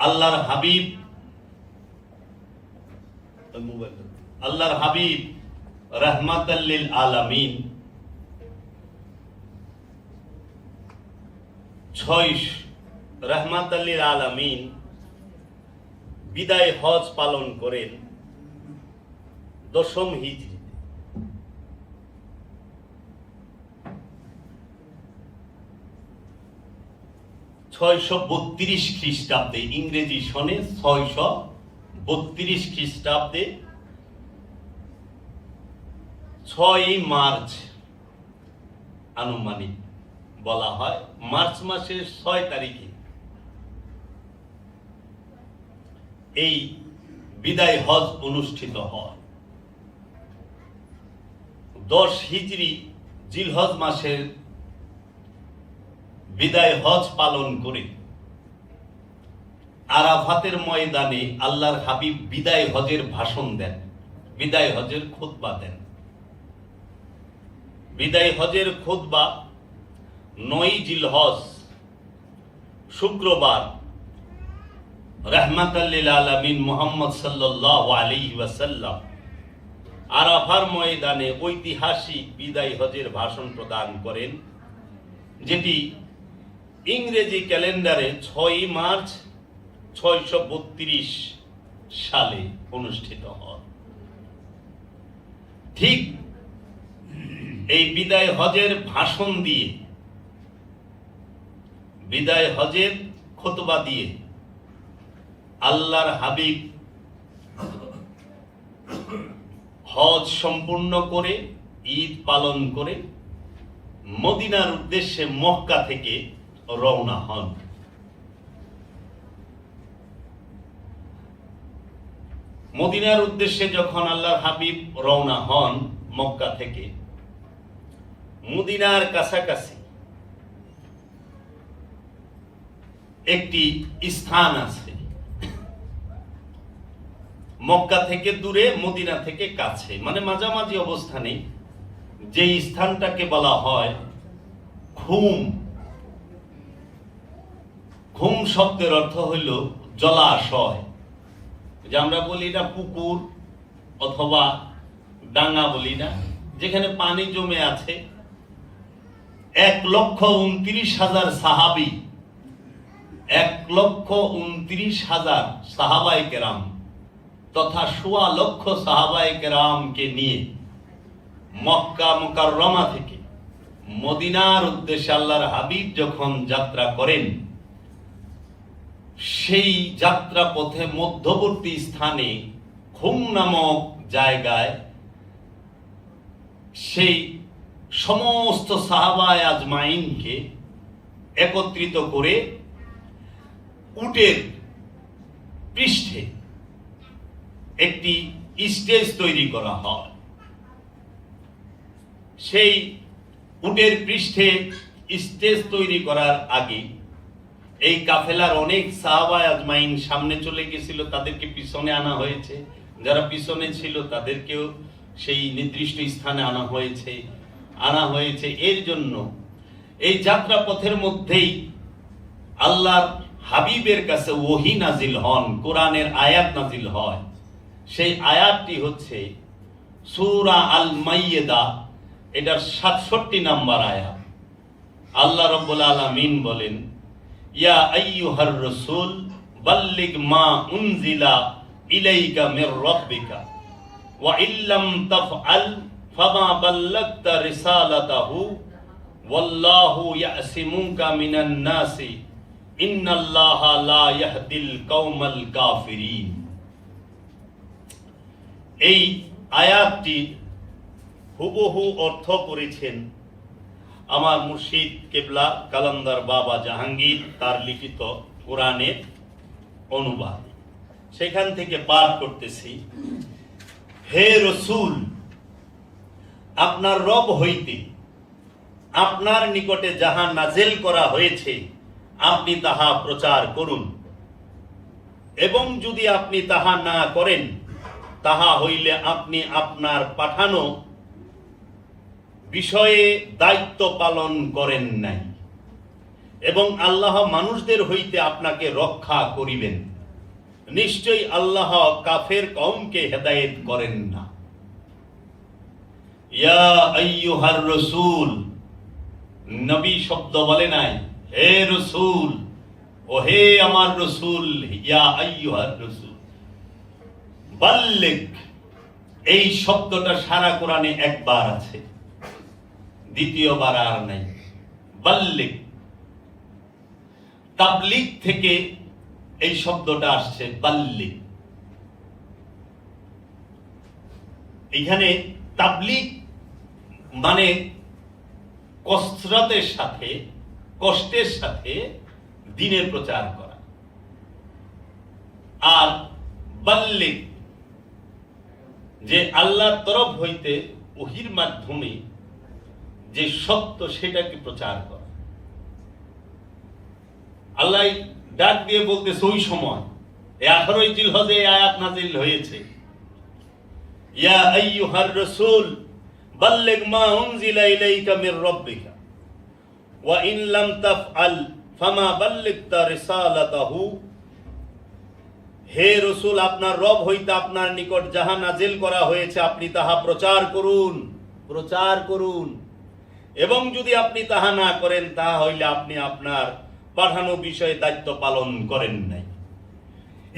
আল্লাহর হাবিব রাহমাতাল লিল আলামিন 6 রাহমাতাল লিল আলামিন বিদায় হজ পালন করেন 10ম হিজরিতে। 632 খ্রিস্টাব্দে, ইংরেজি সনে 632 খ্রিস্টাব্দে 6 মার্চ আনুমানিক বলা হয়, মার্চ মাসের 6 তারিখে এই বিদায় হজ অনুষ্ঠিত হয়। 10 হিজরি জিলহজ মাসের বিদায় হজ পালন করে আরাফাতের ময়দানে আল্লাহর হাবিব বিদায় হজের ভাষণ দেন, বিদায় হজের খুতবা দেন। বিদায় হজের খুতবা 9 জিলহজ শুক্রবার রাহমাতাল লিল আলামিন মুহাম্মদ সাল্লাল্লাহু আলাইহি ওয়াসাল্লাম আরাফার ময়দানে ঐতিহাসিক বিদায় হজের ভাষণ প্রদান করেন, যেটি ইংরেজি ক্যালেন্ডারে 6 মার্চ 632 সালে অনুষ্ঠিত হয়। ঠিক এই বিদায় হজের ভাষণ দিয়ে, বিদায় হজের খুতবা দিয়ে আল্লাহর হাবিব হজ সম্পূর্ণ করে ঈদ পালন করে মদিনার উদ্দেশ্যে মক্কা থেকে রওনা হন। মদিনার উদ্দেশ্যে যখন আল্লাহর হাবিব রওনা হন মক্কা থেকে, মদিনার কাছাকাছি একটি স্থান আছে, মক্কা থেকে দূরে মদিনা থেকে কাছে, মানে মাঝামাঝি অবস্থানে, যে স্থানটাকে বলা হয় খুম। খুম শব্দের অর্থ হইল জলাশয়, যে আমরা বলি না পুকুর অথবা ডাঙ্গা বলি না, যেখানে পানি জমে আছে। 1,29,000 সাহাবী, 1,29,000 সাহাবায়ে কেরাম তথা 1.25 লক্ষ সাহাবায়ে কেরামকে নিয়ে মক্কা মুকাররমা থেকে মদিনার উদ্দেশ্যে আল্লাহর হাবিব যখন যাত্রা করেন, সেই যাত্রা পথে মধ্যবর্তী স্থানে খুম নামক জায়গায় সেই সমস্ত সাহাবায়ে আজমাইনকে একত্রিত করে উটের পৃষ্ঠে একটি স্টেজ তৈরি করা হয়। সেই উটের পৃষ্ঠে স্টেজ তৈরি করার আগে এই কাফেলার অনেক সাহাবায়ে আজমাইন সামনে চলে গেছিল, তাদেরকে পিছনে আনা হয়েছে। যারা পিছনে ছিল তাদেরকেও সেই নির্দিষ্ট স্থানে আনা হয়েছে। এর জন্য এই যাত্রা পথের মধ্যেই আল্লাহর হাবিবের কাছে ওহী নাজিল হন, কোরআনের আয়াত নাজিল হয়। সেই আয়াতটি হচ্ছে সূরা আল মাইদা, এটার 67 নম্বর আয়াত। আল্লাহ রাব্বুল আলামিন বলেন, ইয়া আইয়ুহার রাসূল বাল্লিগ মা উনজিলা ইলাইকা মির রাব্বিকা ওয়া ইল্লাম তাফআল ফামা বাল্লাগতা রিসালাতাহু ওয়াল্লাহু ইয়াসিমুকা মিনান নাসি ইন্নাল্লাহা লা ইয়াহদিল কওমাল কাফিরিন। এই আয়াতটি হুবহু অর্থ করেছেন আমার মুর্শিদ কেবলা কালান্দার বাবা জাহাঙ্গীর, তার লিখিত কোরআনের অনুবাদ। সেখান থেকে পাঠ করতেছি। হে রসূল, আপনার রব হইতে আপনার নিকটে যাহা নাজেল করা হয়েছে আপনি তাহা প্রচার করুন, এবং যদি আপনি তাহা না করেন তাহা হইলে আপনি আপনার পাঠানো বিষয়ে দায়িত্ব পালন করেন নাই, এবং আল্লাহ মানুষদের হইতে আপনাকে রক্ষা করিবেন। নিশ্চয়ই আল্লাহ কাফের কওমকে হেদায়েত করেন না। ইয়া আইয়ুহার রাসূল, নবী শব্দ বলে নাই, হে রাসূল, ও হে আমার রাসূল, ইয়া আইয়ুহার রাসূল। বাল্লিগ, এই শব্দটা সারা কোরআনে একবার আছে, দ্বিতীয়বার আর নাই। বাল্লিগ, তাবলিগ থেকে এই শব্দটা আসছে, বাল্লিগ। এখানে তাবলিগ মানে কসরতের সাথে, কষ্টের সাথে দ্বীনের প্রচার করা। আর বাল্লিগ যে আল্লাহর তরফ হইতে ওহীর মাধ্যমে যে সত্য সেটাকে প্রচার করা। আল্লাহ ডাক দিয়ে বলতেছে ওই সময়, 18 জিলহজে এই আয়াত নাযিল হয়েছে, ইয়া আইয়ুহার রাসূল বাল্লিগ মা উনজিলা ইলাইকা মির রাব্বিকা ওয়া ইন লাম তাফআল ফামা বাল্লিগতা রিসালাতাহু। হে রাসূল, আপনার রব হইতে আপনার নিকট যাহা নাযিল করা হয়েছে আপনি তাহা প্রচার করুন, প্রচার করুন। এবং যদি আপনি তাহা না করেন তাহা হইলে আপনি আপনার পাঠানো বিষয়ে দায়িত্ব পালন করেন নাই।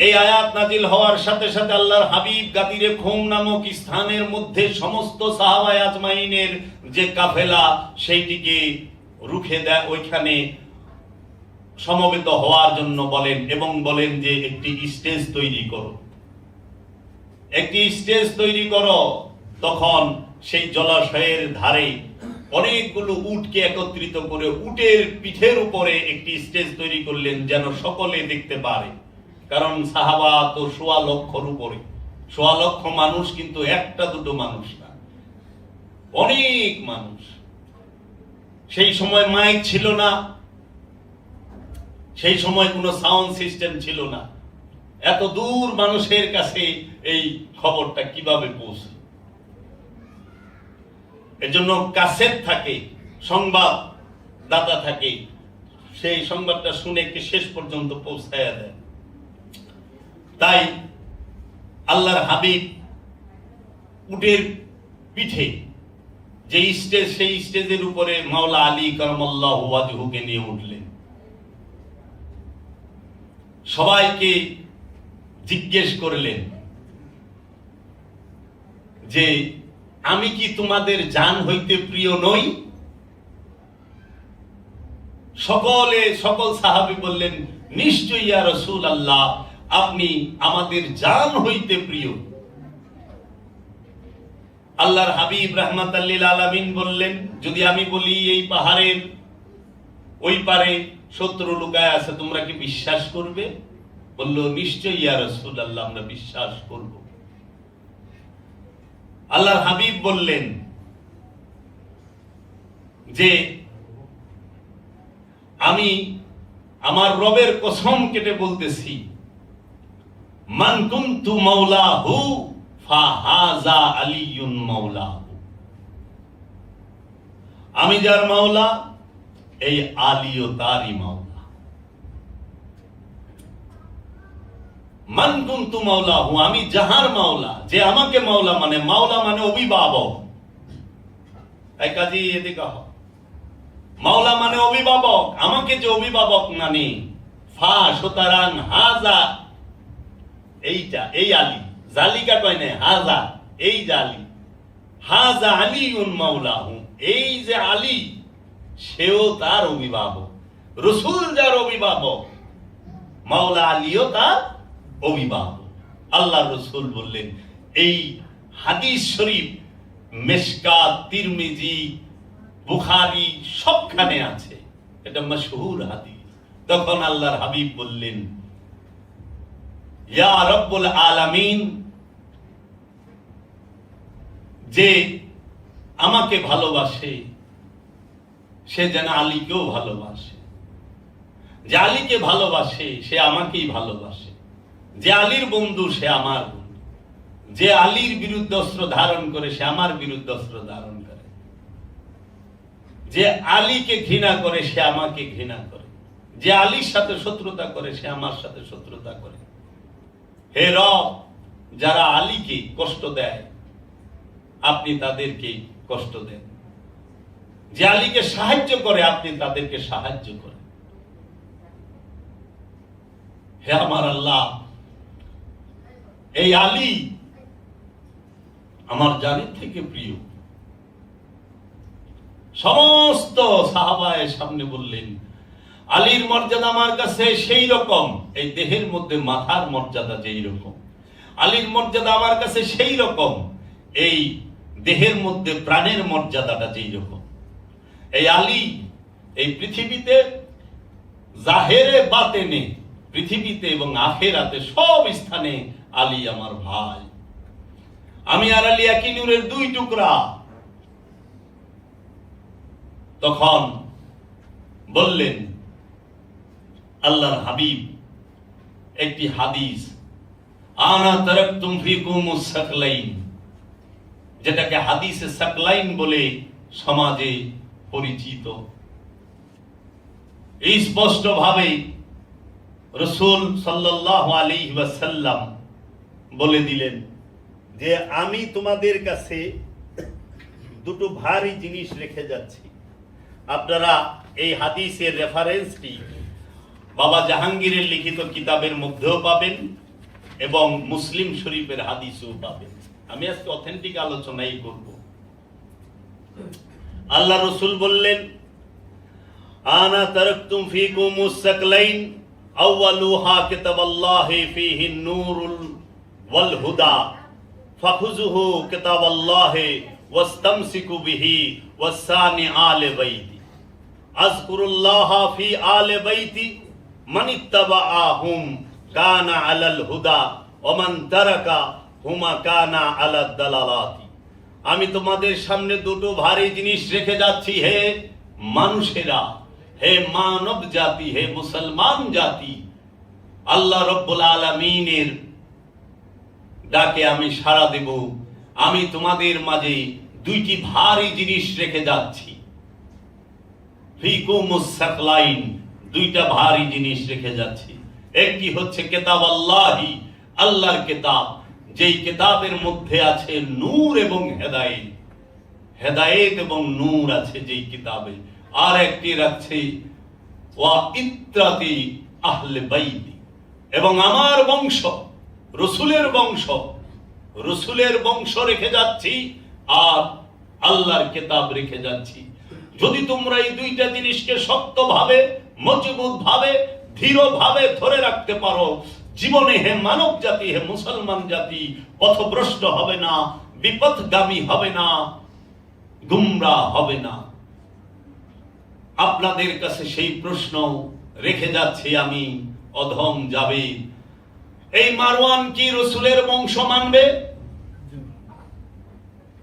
এই আয়াত নাজিল হওয়ার সাথে সাথে আল্লাহর হাবিব গাদিরে খুম নামক স্থানের মধ্যে সমস্ত সাহাবায়ে আজমাইনের যে কাফেলা সেইটিকে রুখে দেয়, ওইখানে সমবেত হওয়ার জন্য বলেন এবং বলেন যে একটি স্টেজ তৈরি করো, একটি স্টেজ তৈরি করো। তখন সেই জলাশয়ের ধারে অনেকগুলো উটকে একত্রিত করে উটের পিঠের উপরে একটি স্টেজ তৈরি করলেন যেন সকলে দেখতে পারে। কারণ সাহাবা তো 1.25 লক্ষর উপরে, 1.25 লক্ষ মানুষ, কিন্তু একটা দুটো মানুষ না, অনেক মানুষ। সেই সময় মাইক ছিল না, সেই সময় কোনো সাউন্ড সিস্টেম ছিল না। এত দূর মানুষের কাছে এই খবরটা কিভাবে পৌঁছে? এজন্য কাসেট থাকে, সংবাদদাতা থাকে, সেই সংবাদটা শুনে কে শেষ পর্যন্ত পৌঁছায়া দেয়। তাই আল্লাহর হাবিব উটের পিঠে যে স্টেজ, সেই স্টেজের উপরে মাওলা আলী কারামাল্লাহু ওয়াজহুকে নিয়ে উঠলেন। সবাইকে জিজ্ঞেস করলেন যে আমি কি তোমাদের জান হইতে প্রিয় নই? সকল সাহাবী বললেন নিশ্চয়ই ইয়া রাসূলুল্লাহ, আপনি আমাদের জান হইতে প্রিয়। আল্লাহর হাবিব রাহমাতাল লিল আলামিন বললেন, যদি আমি বলি এই পাহাড়ের ওই পারে শত্রু লুকায় আছে, তোমরা কি বিশ্বাস করবে? বলল নিশ্চয়ই ইয়া রাসূলুল্লাহ, আমরা বিশ্বাস করব। আল্লাহর হাবিব বললেন যে আমি আমার রবের কসম কেটে বলতেছি, মান কুনতু মাওলাহু ফাহাযা আলিয়ুন মাওলাহু, আমি যার মাওলা এই আলীও তারই মাওলা। মান কুনতু মাওলাহু, আমি যাহার মাওলা, যে আমাকে মাওলা মানে, মাওলা মানে অভিভাবক। এই কাজী এদিকে মাওলা মানে অভিভাবক, আমাকে যে অভিভাবক মানে, ফা সুতরাং হাজা, এইটা এই আলী, জালিকা কয় না, হাজা এই যে আলী, হাজা আলিউন মাওলাহু, এই যে আলী সেও তার অভিভাবক। রাসূল যার অভিভাবক, মাওলা আলীও তার অভিভাবক। আল্লাহ রাসূল বললেন, এই হাদিস শরীফ মিশকাত, তিরমিজি, বুখারী সবখানে আছে, এটা মাশহুর হাদিস। তখন আল্লাহর হাবিব বললেন, ইয়া রব্বুল আলামিন, যে আমাকে ভালোবাসে সে যেন আলীকেও ভালোবাসে, যে আলীকে ভালোবাসে সে আমাকেই ভালোবাসে, যে আলীর বন্ধু সে আমার বন্ধু, যে আলীর বিরুদ্ধে অস্ত্র ধারণ করে সে আমার বিরুদ্ধে অস্ত্র ধারণ করে, যে আলীকে ঘৃণা করে সে আমাকে ঘৃণা করে, যে আলীর সাথে শত্রুতা করে সে আমার সাথে শত্রুতা করে। হে রব, যারা আলীকে কষ্ট দেয় আপনি তাদেরকে কষ্ট দেন, যে আলীকে সাহায্য করে আপনি তাদেরকে সাহায্য করেন। হে আমার আল্লাহ, এই আলী আমার জানের থেকে প্রিয়। সমস্ত সাহাবায়ের সামনে বললেন, আলীর মর্যাদা আমার কাছে সেই রকম, এই দেহের মধ্যে মাথার মর্যাদা যেই রকম, আলীর মর্যাদা আমার কাছে সেই রকম, এই দেহের মধ্যে প্রাণের মর্যাদাটা যেই রকম। এই আলী এই পৃথিবীতে জাহেরে বাতেনে, পৃথিবীতে এবং আখেরাতে সব স্থানে আলী আমার ভাই। আমি আর আলী একই নূরের দুই টুকরা। তখন বললেন আল্লাহর হাবিব একটি হাদিস, আনা তারাকতুম ফিকুমুস সাকলাইন, যেটাকে হাদিসে সাকলাইন বলে সমাজে পরিচিত। এই স্পষ্ট ভাবে রাসূল সাল্লাল্লাহু আলাইহি ওয়াসাল্লাম বলে দিলেন যে আমি তোমাদের কাছে দুটো ভারী জিনিস রেখে যাচ্ছি। আপনারা এই হাদিসের রেফারেন্সটি বাবা জাহাঙ্গীরের লিখিত কিতাবের মধ্যেও পাবেন এবং মুসলিম শরীফের হাদিসও পাবেন। আমি আজকে অথেন্টিক আলোচনাই করব। আল্লাহ রাসূল বললেন, আনা তারাকতুম ফিকুমুস সাকলাইন আউয়ালুহা কিতাবাল্লাহি ফীহি নূরুল ওয়াল হুদা ফাখুযুহু কিতাবাল্লাহি ওয়াস্তামসিকু বিহি ওয়াসানি আলে বাইতি আযকুরুল্লাহ ফি আলে বাইতি মান ইত্তাবাআহুম কানা আলাল হুদা ওয়া মান তারাকা হুমা কানা আলাদ দালালাতি। আমি তোমাদের সামনে দুটো ভারী জিনিস রেখে যাচ্ছি, হে মানুষেরা, হে মানব জাতি, হে মুসলমান জাতি। আল্লাহ রব্বুল আলামিনের ডাকে আমি সাড়া দেব। আমি তোমাদের মাঝে দুইটি ভারী জিনিস রেখে যাচ্ছি। ফিকুমুস সাকলাইন, দুইটা ভারী জিনিস রেখে যাচ্ছি। একটি হচ্ছে কিতাব আল্লাহি, আল্লাহর কিতাব, যেই কিতাবের মধ্যে আছে নূর এবং হেদায়েত, হেদায়েত এবং নূর আছে যেই কিতাবে। আর একটি রাখছে ওয়া ইত্রাতি আহলে বাইতি, এবং আমার বংশ, রসুলের বংশ, রসুলের বংশ রেখে যাচ্ছি আর আল্লাহর কিতাব রেখে যাচ্ছি। যদি তোমরা এই দুইটা জিনিসকে শক্তভাবে, মজবুত ভাবে, দৃঢ়ভাবে ধরে রাখতে পারো, জীবনে হে মানব জাতি, হে মুসলমান জাতি পথভ্রষ্ট হবে না, বিপথগামী হবে না, গুমরাহ হবে না। আপনাদের কাছে সেই প্রশ্ন রেখে যাচ্ছি আমি, অধম যাবে, এই মারওয়ান কি রসুলের বংশ মানবে?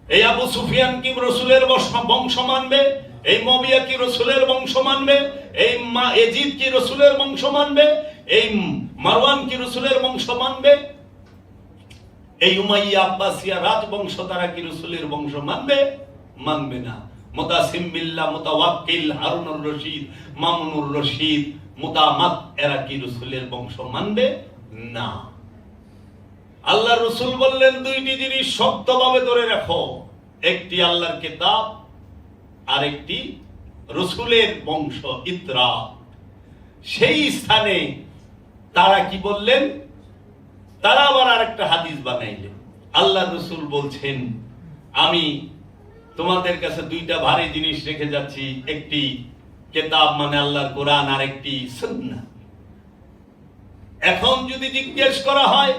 এই আবু সুফিয়ান কি রসুলের বংশ মানবে? এই মুয়াবিয়া কি রসুলের বংশ মানবে? এই ইয়াজিদ কি রসুলের বংশ মানবে? এই মারওয়ান কি রসুলের বংশ মানবে? এই উমাইয়া আব্বাসিয়া রাজবংশ তারা কি রসুলের বংশ মানবে? মানবে না। মুতাসিম বিল্লাহ, মুতাওয়াক্কিল, হারুনুর রশিদ, মামুনুর রশিদ, মুতামাদ, এরা কি রসুলের বংশ মানবে? না। আল্লাহ রসুল বললেন দুইটি জিনিস শক্তভাবে ধরে রাখো, একটি আল্লাহর কিতাব আর একটি রসুলের বংশ ইতরা। সেই স্থানে তারা কি বললেন? তারা আবার আরেকটা হাদিস বানাইলেন। আল্লাহ রসুল বলছেন, আমি তোমাদের কাছে দুইটা ভারী জিনিস রেখে যাচ্ছি, একটি কিতাব মানে আল্লাহর কোরআন, আর একটি সুন্নাহ। এখন যদি জিজ্ঞেস করা হয়,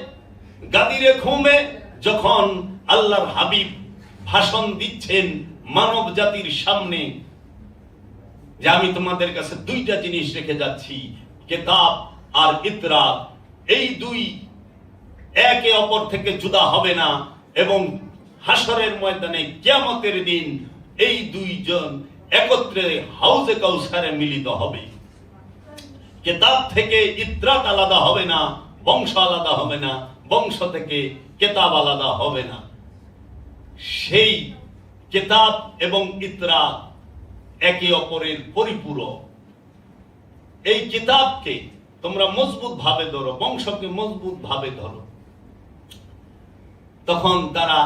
গাদিরে খুমে যখন আল্লাহর হাবিব ভাষণ দিচ্ছেন মানব জাতির সামনে, যে আমি তোমাদের কাছে দুইটা জিনিস রেখে যাচ্ছি, কিতাব আর ইতরাত, এই দুই একে অপর থেকে জুদা হবে না, এবং হাসরের ময়দানে কিয়ামতের দিন এই দুইজন একত্রে হাউজে কাউসারে মিলিত হবে। কিতাব থেকে ইতরাত আলাদা হবে না, বংশ আলাদা হবে না, বংশ থেকে কিতাব আলাদা হবে না। সেই কিতাব এবং ইতরাত একে অপরের পরিপূরক। এই কিতাবকে তোমরা মজবুত ভাবে ধরো, বংশকে মজবুত ভাবে ধরো। তখন তারা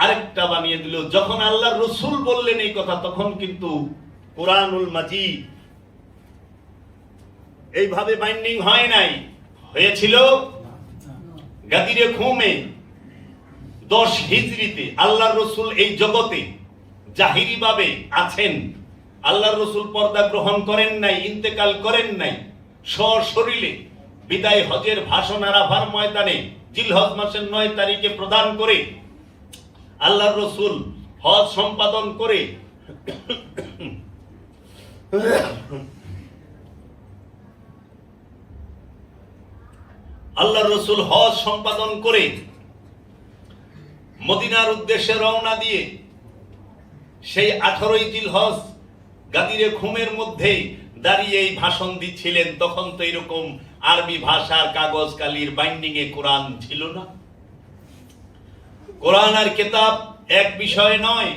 আরেকটা বানিয়ে দিল। যখন আল্লাহ রসুল বললেন এই কথা, তখন কিন্তু কোরআনুল মাজিদ এইভাবে বাইন্ডিং হয় নাই, হয়েছিল গাদিরে খুমে 10 হিজরিতে। আল্লাহ রসুল এই জগতে জাহিরি ভাবে আছেন। আল্লাহ রসুল পর্দা গ্রহণ করেন নাই, ইন্তেকাল করেন নাই। সশরীরে বিদায় হজের ভাষণ আরাফার ময়দানে জিলহজ মাসের 9 তারিখে প্রদান করে আল্লাহ রসুল হজ সম্পাদন করে আল্লাহ রসুল হজ সম্পাদন করে মদিনার উদ্দেশ্যে রওনা দিয়ে সেই 18ই জিলহজ গাদিরে খুমের মধ্যে দাঁড়িয়ে এই ভাষণ দিচ্ছিলেন। তখন তো এরকম আরবি ভাষার কাগজ কালির বাইন্ডিং এ কোরআন ছিল না। কোরআন আর কিতাব এক বিষয় নয়।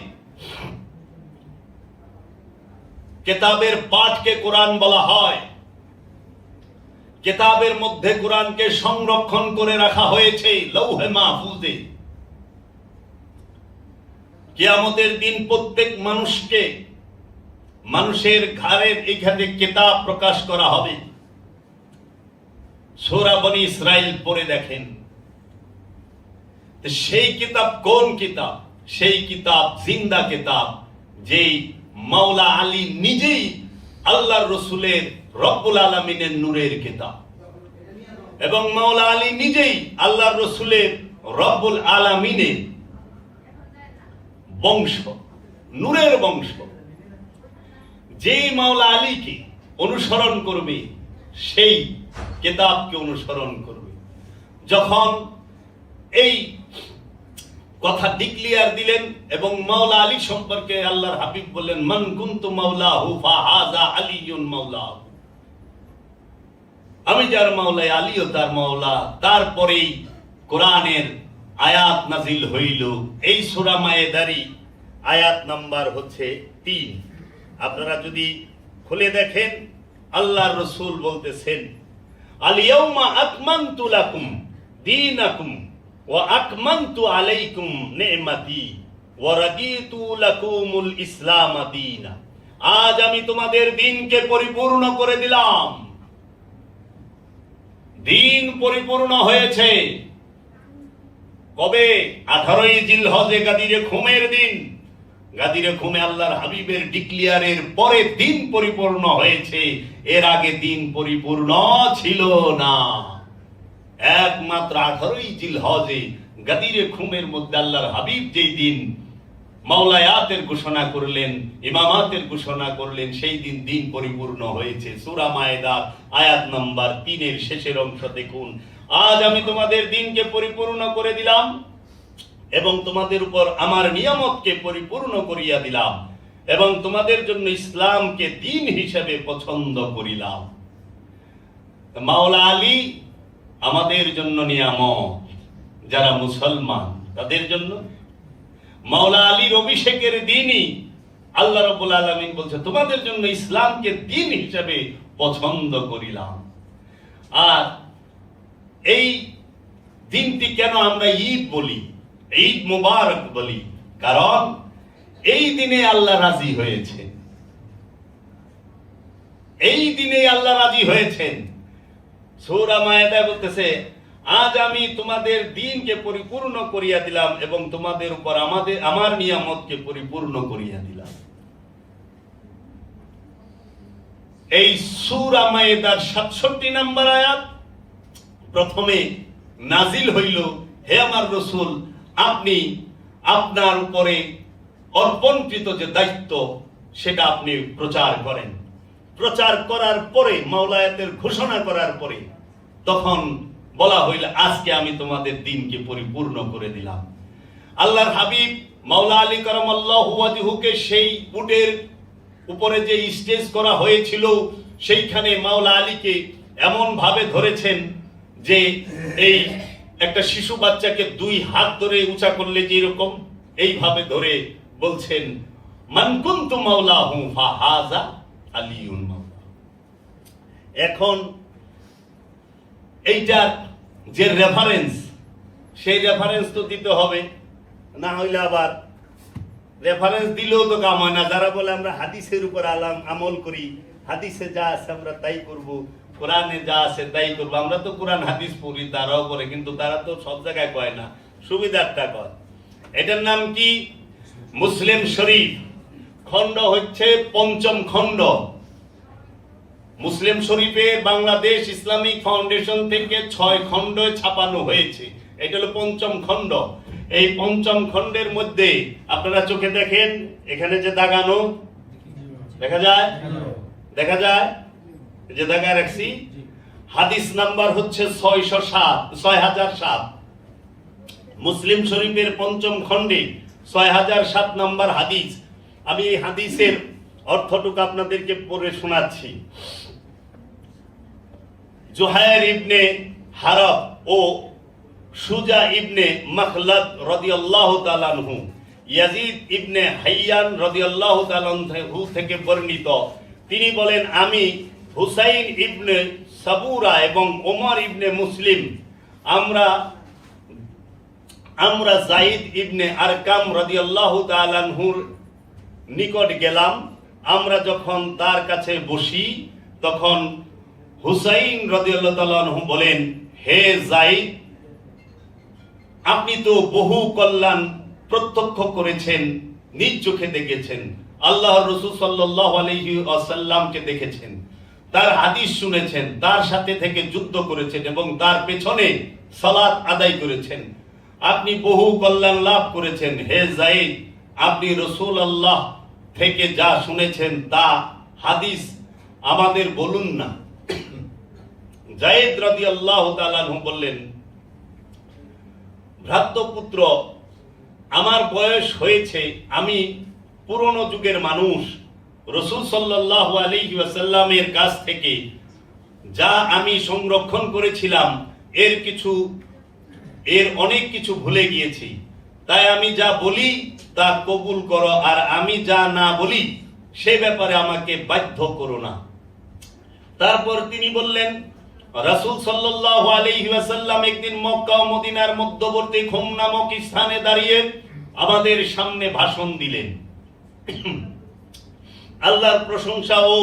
কিতাবের পাঠকে কোরআন বলা হয়। কিতাবের মধ্যে কোরআনকে সংরক্ষণ করে রাখা হয়েছে লৌহে মাহফুজে। কিয়ামতের দিন প্রত্যেক মানুষকে, মানুষের ঘরের এখানে কিতাব প্রকাশ করা হবে। সূরা বনী ইসরাইল পড়ে দেখেন, সেই কিতাব কোন কিতাব? সেই কিতাব জিন্দা কিতাব, যেই মাওলা আলী নিজেই আল্লাহর রসুলের রব্বুল আলামিনের নূরের কিতাব, এবং মাওলা আলী নিজেই আল্লাহর রসুলের রব্বুল আলামিনের বংশ, নূরের বংশ। যেই মাওলা আলীকে অনুসরণ করবে সেই কিতাবকে অনুসরণ করবে। যখন এই কথা ডিক্লিয়ার দিলেন এবং মাওলা আলী সম্পর্কে আল্লাহর হাবিব বললেন, মান কুনতু মাওলাহু ফাহাযা আলিয়ুন মাওলাহু, আমি যার মাওলা আলীও তার মাওলা। তারপরেই কোরআনের আয়াত নাজিল হইল। এই সূরা মায়েদারি আয়াত নাম্বার হচ্ছে 3। আপনারা যদি খুলে দেখেন, আল্লাহর রাসূল বলতেছেন, আল ইয়াউমা আকমালতু লাকুম দীনাকুম ওয়া আকমালতু আলাইকুম নি'মাতি ওয়া রাদিতু লাকুমুল ইসলাম দীনা। আজ আমি তোমাদের দিনকে পরিপূর্ণ করে দিলাম। দিন পরিপূর্ণ হয়েছে কবে? 18ই জিলহজে গাদিরে খুমের দিন। গাদিরে খুমে আল্লাহর হাবিবের ডিক্লিয়ারের পরে দিন পরিপূর্ণ হয়েছে। এর আগে দিন পরিপূর্ণ ছিল না। একমাত্র 18ই জিলহজে গাদিরে খুমের মধ্যে আল্লাহর হাবিব যেই দিন মাওলায়াতের ঘোষণা করলেন, ইমামাতের ঘোষণা করলেন, সেই দিন দিন পরিপূর্ণ হয়েছে। সূরা মায়েদা আয়াত নাম্বার 3 এর শেষের অংশ দেখুন, আজ আমি তোমাদের দিনকে পরিপূর্ণ করে দিলাম এবং তোমাদের উপর আমার নিয়ামতকে পরিপূর্ণ করিয়া দিলাম এবং তোমাদের জন্য ইসলামকে দিন হিসেবে পছন্দ করিলাম। মাওলা আলী আমাদের জন্য নিয়ামত, যারা মুসলমান তাদের জন্য। মাওলা আলীর অভিষেকের দিনই আল্লাহ রাব্বুল আলামিন বলছে, তোমাদের জন্য ইসলামকে দিন হিসেবে পছন্দ করিলাম। আর এই দিনটি কেন আমরা ঈদ বলি, ঈদ মুবারক বলি? কারণ এই দিনে আল্লাহ রাজি হয়েছেন। এই দিনে আল্লাহ রাজি হয়েছেন। সূরা মায়েদা বলতেছে, আজ আমি তোমাদের দিনকে পরিপূর্ণ করিয়া দিলাম এবং তোমাদের উপর আমার নিয়ামতকে পরিপূর্ণ করিয়া দিলাম। এই সূরা মায়েদার 67 নম্বর আয়াত প্রথমে নাজিল হইল, হে আমার রাসূল, আপনি আপনার উপরে অর্পণকৃত যে দায়িত্ব সেটা আপনি প্রচার করেন। প্রচার করার পরে, মাওলায়াতের ঘোষণা করার পরে তখন বলা হইল, আজকে আমি তোমাদের দিনকে পরিপূর্ণ করে দিলাম। আল্লাহর হাবিব মাওলা আলী কারামাল্লাহু ওয়াজহুকে সেই উটের উপরে যে স্টেজ করা হয়েছিল, সেইখানে মাওলা আলীকে এমন ভাবে ধরেছেন যে এই একটা শিশু বাচ্চাকে 2 হাত ধরে উঁচা করলে যে এরকম এইভাবে ধরে বলছেন, মান কুনতু মাওলাহু ফাহাযা আলিয়ুন মাওলা। এখন এইটার যে রেফারেন্স, সেই রেফারেন্স তো দিতে হবে, না হইলে আবার রেফারেন্স দিলেও তো কাম হয় না। যারা বলে আমরা হাদিসের উপর আমল করি, হাদিসে যা আছে আমরা তাই করব, কোরআনে যা আছে তাই করবো, আমরা তো কোরআন হাদিস পড়ি, তারাও করে, কিন্তু তারা তো সব জায়গায় কয় না, সুবিধারটা কয়। এটার নাম কি? মুসলিম শরীফ। খণ্ড হচ্ছে পঞ্চম খণ্ড। মুসলিম শরীফে বাংলাদেশ ইসলামিক ফাউন্ডেশন থেকে 6 খণ্ড ছাপানো হয়েছে। এটা হলো পঞ্চম খণ্ড। এই পঞ্চম খণ্ডের মধ্যে আপনারা চোখে দেখেন, এখানে যে দাগানো দেখা যায়, দেখা যায় যে দাগা রাখছি, হাদিস নাম্বার হচ্ছে 6007। মুসলিম শরীফের পঞ্চম খণ্ডে 6007 নম্বর হাদিস। আমি এই হাদিসের অর্থটুকু আপনাদেরকে পড়ে শোনাচ্ছি। জুহাইর ইবনে হারব ও সুজা ইবনে মখলদ রাদিয়াল্লাহু তাআলা আনহু, ইয়াজিদ ইবনে হাইয়ান রাদিয়াল্লাহু তাআলা আনহু থেকে বর্ণিত, তিনি বলেন, আমি হুসাইন ইবনে সাবুরা এবং ওমর ইবনে মুসলিম আমরা যায়েদ ইবনে আরকাম রাদিয়াল্লাহু তাআলা আনহুর নিকট গেলাম। আমরা যখন তার কাছে বসি তখন হুসাইন রাদিয়াল্লাহু তাআলা আনহু বলেন, হে যায়েদ, আপনি তো বহু কল্যাণ প্রত্যক্ষ করেছেন, নিজ চোখে দেখেছেন, আল্লাহর রাসূল সাল্লাল্লাহু আলাইহি ওয়াসাল্লামকে দেখেছেন, তার হাদিস শুনেছেন, তার সাথে থেকে যুদ্ধ করেছেন এবং তার পেছনে সালাত আদায় করেছেন। আপনি বহু কল্যাণ লাভ করেছেন। হে যায়েদ, আপনি রাসূলুল্লাহ থেকে যা শুনেছেন তা হাদিস আমাদের বলুন না। যায়েদ রাদিয়াল্লাহু তাআলা আনহু বললেন, ভ্রাতৃপুত্র, আমার বয়স হয়েছে, আমি পুরনো যুগের মানুষ। রাসূল সাল্লাল্লাহু আলাইহি ওয়াসাল্লামের কাছ থেকে যা আমি সংরক্ষণ করেছিলাম এর অনেক কিছু ভুলে গিয়েছি। তাই আমি যা বলি তা কবুল করো, আর আমি যা না বলি সে ব্যাপারে আমাকে বাধ্য করো না। তারপর তিনি বললেন, রাসূল সাল্লাল্লাহু আলাইহি ওয়াসাল্লাম একদিন মক্কা ও মদিনার মধ্যবর্তী খুম নামক স্থানে দাঁড়িয়ে আমাদের সামনে ভাষণ দিলেন। আল্লাহর প্রশংসা ও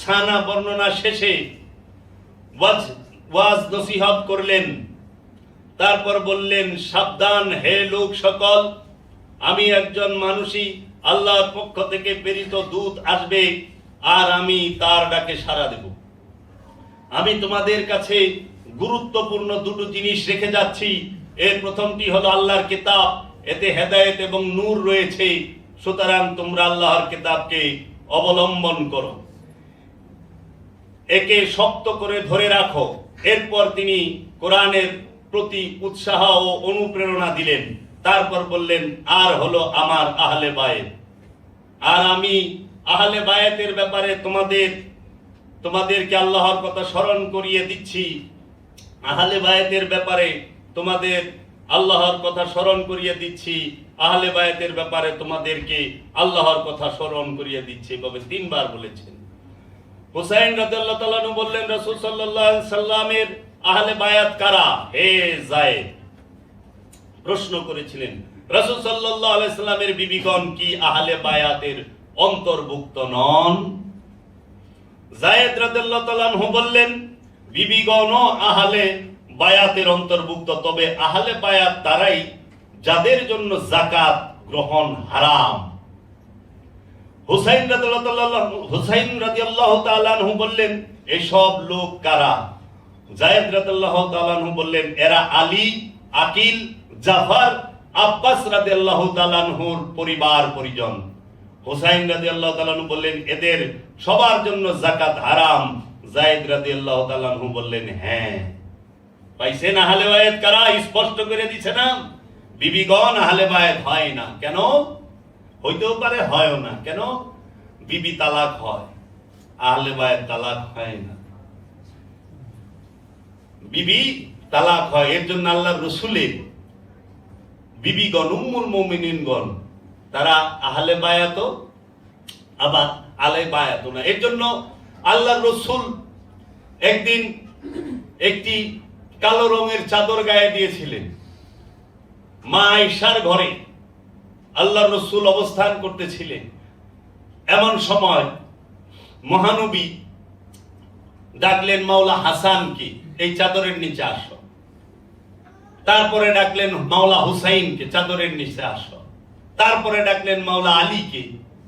সানা বর্ণনা শেষে ওয়াজ নসিহত করলেন। তারপর বললেন, সাবধান হে লোক সকল, আমি একজন মানুষই, আল্লাহর পক্ষ থেকে প্রেরিত দূত আসবে আর আমি তার ডাকে সাড়া দেব। আমি তোমাদের কাছে গুরুত্বপূর্ণ দুটো জিনিস রেখে যাচ্ছি। এর প্রথমটি হলো আল্লাহর কিতাব, এতে হেদায়েত এবং নূর রয়েছে, সুতরাং তোমরা আল্লাহর কিতাবকে অবলম্বন করো, একে শক্ত করে ধরে রাখো। এরপর তিনি কোরআনের প্রতি উৎসাহ ও অনুপ্রেরণা দিলেন। তারপর বললেন, আর হলো আমার আহলে বায়েত, আর আমি আহলে বায়েতের ব্যাপারে তোমাদেরকে আল্লাহর কথা স্মরণ করিয়ে দিচ্ছি। আহলে বায়েতের ব্যাপারে তোমাদের আল্লাহর কথা স্মরণ করিয়ে দিচ্ছি, আহলে বায়েতের ব্যাপারে তোমাদেরকে আল্লাহর কথা স্মরণ করিয়ে দিচ্ছি, এভাবে 3 বার বলেছেন। হুসাইন রাদিয়াল্লাহু তাআলা আনহু বললেন, রাসূল সাল্লাল্লাহু আলাইহি সাল্লামের আহলে বায়াত কারা? হে যায়েদ, প্রশ্ন করেছিলেন, রাসূল সাল্লাল্লাহু আলাইহি সাল্লামের বিবিগণ কি আহলে বায়াতের অন্তর্ভুক্ত নন? যায়েদ রাদিয়াল্লাহু তাআলা আনহু বললেন, বিবিগণও আহলে বায়াতের অন্তর্ভুক্ত, তবে আহলে বায়াত তারাই যাদের জন্য যাকাত গ্রহণ হারাম। হুসাইন রাদিয়াল্লাহু তাআলা আনহু বললেন, এসব লোক কারা? যায়েদ রাদিয়াল্লাহু তাআলা আনহু বললেন, এরা আলী, আকিল, জাফর, আব্বাস রাদিয়াল্লাহু তাআলা আনহুর পরিবার পরিজন। হুসাইন রাদিয়াল্লাহু তাআলা আনহু বললেন, এদের সবার জন্য যাকাত হারাম। যায়েদ রাদিয়াল্লাহু তাআলা আনহু বললেন, হ্যাঁ, পাইছেন আহলে বায়াত কারা? স্পষ্ট করে দিছে না, বিবিগণ আহলে বায়াত হয় না। কেন? হইতেও পারে, হয়ও না। কেন? বিবি তালাক হয়, আহলে বায়াত তালাক হয় না। বিবি তালাক হয়, এর জন্য আল্লাহর রাসূলের বিবিগণ, উম্মুল মুমিনিনগণ, তারা আহলে বায়াত আবার আলে বায়াত না। এর জন্য আল্লাহর রাসূল একদিন একটি কালো রঙের চাদর গায়ে দিয়েছিলেন। মা আয়েশার ঘরে আল্লাহর রাসূল অবস্থান করতেছিলেন। এমন সময় মহানবী ডাকলেন মাওলা হাসানকে, এই চাদরের নিচে আসো। তারপরে ডাকলেন মাওলা হুসাইনকে, চাদরের নিচে আসো। তারপরে ডাকলেন মাওলা আলীকে,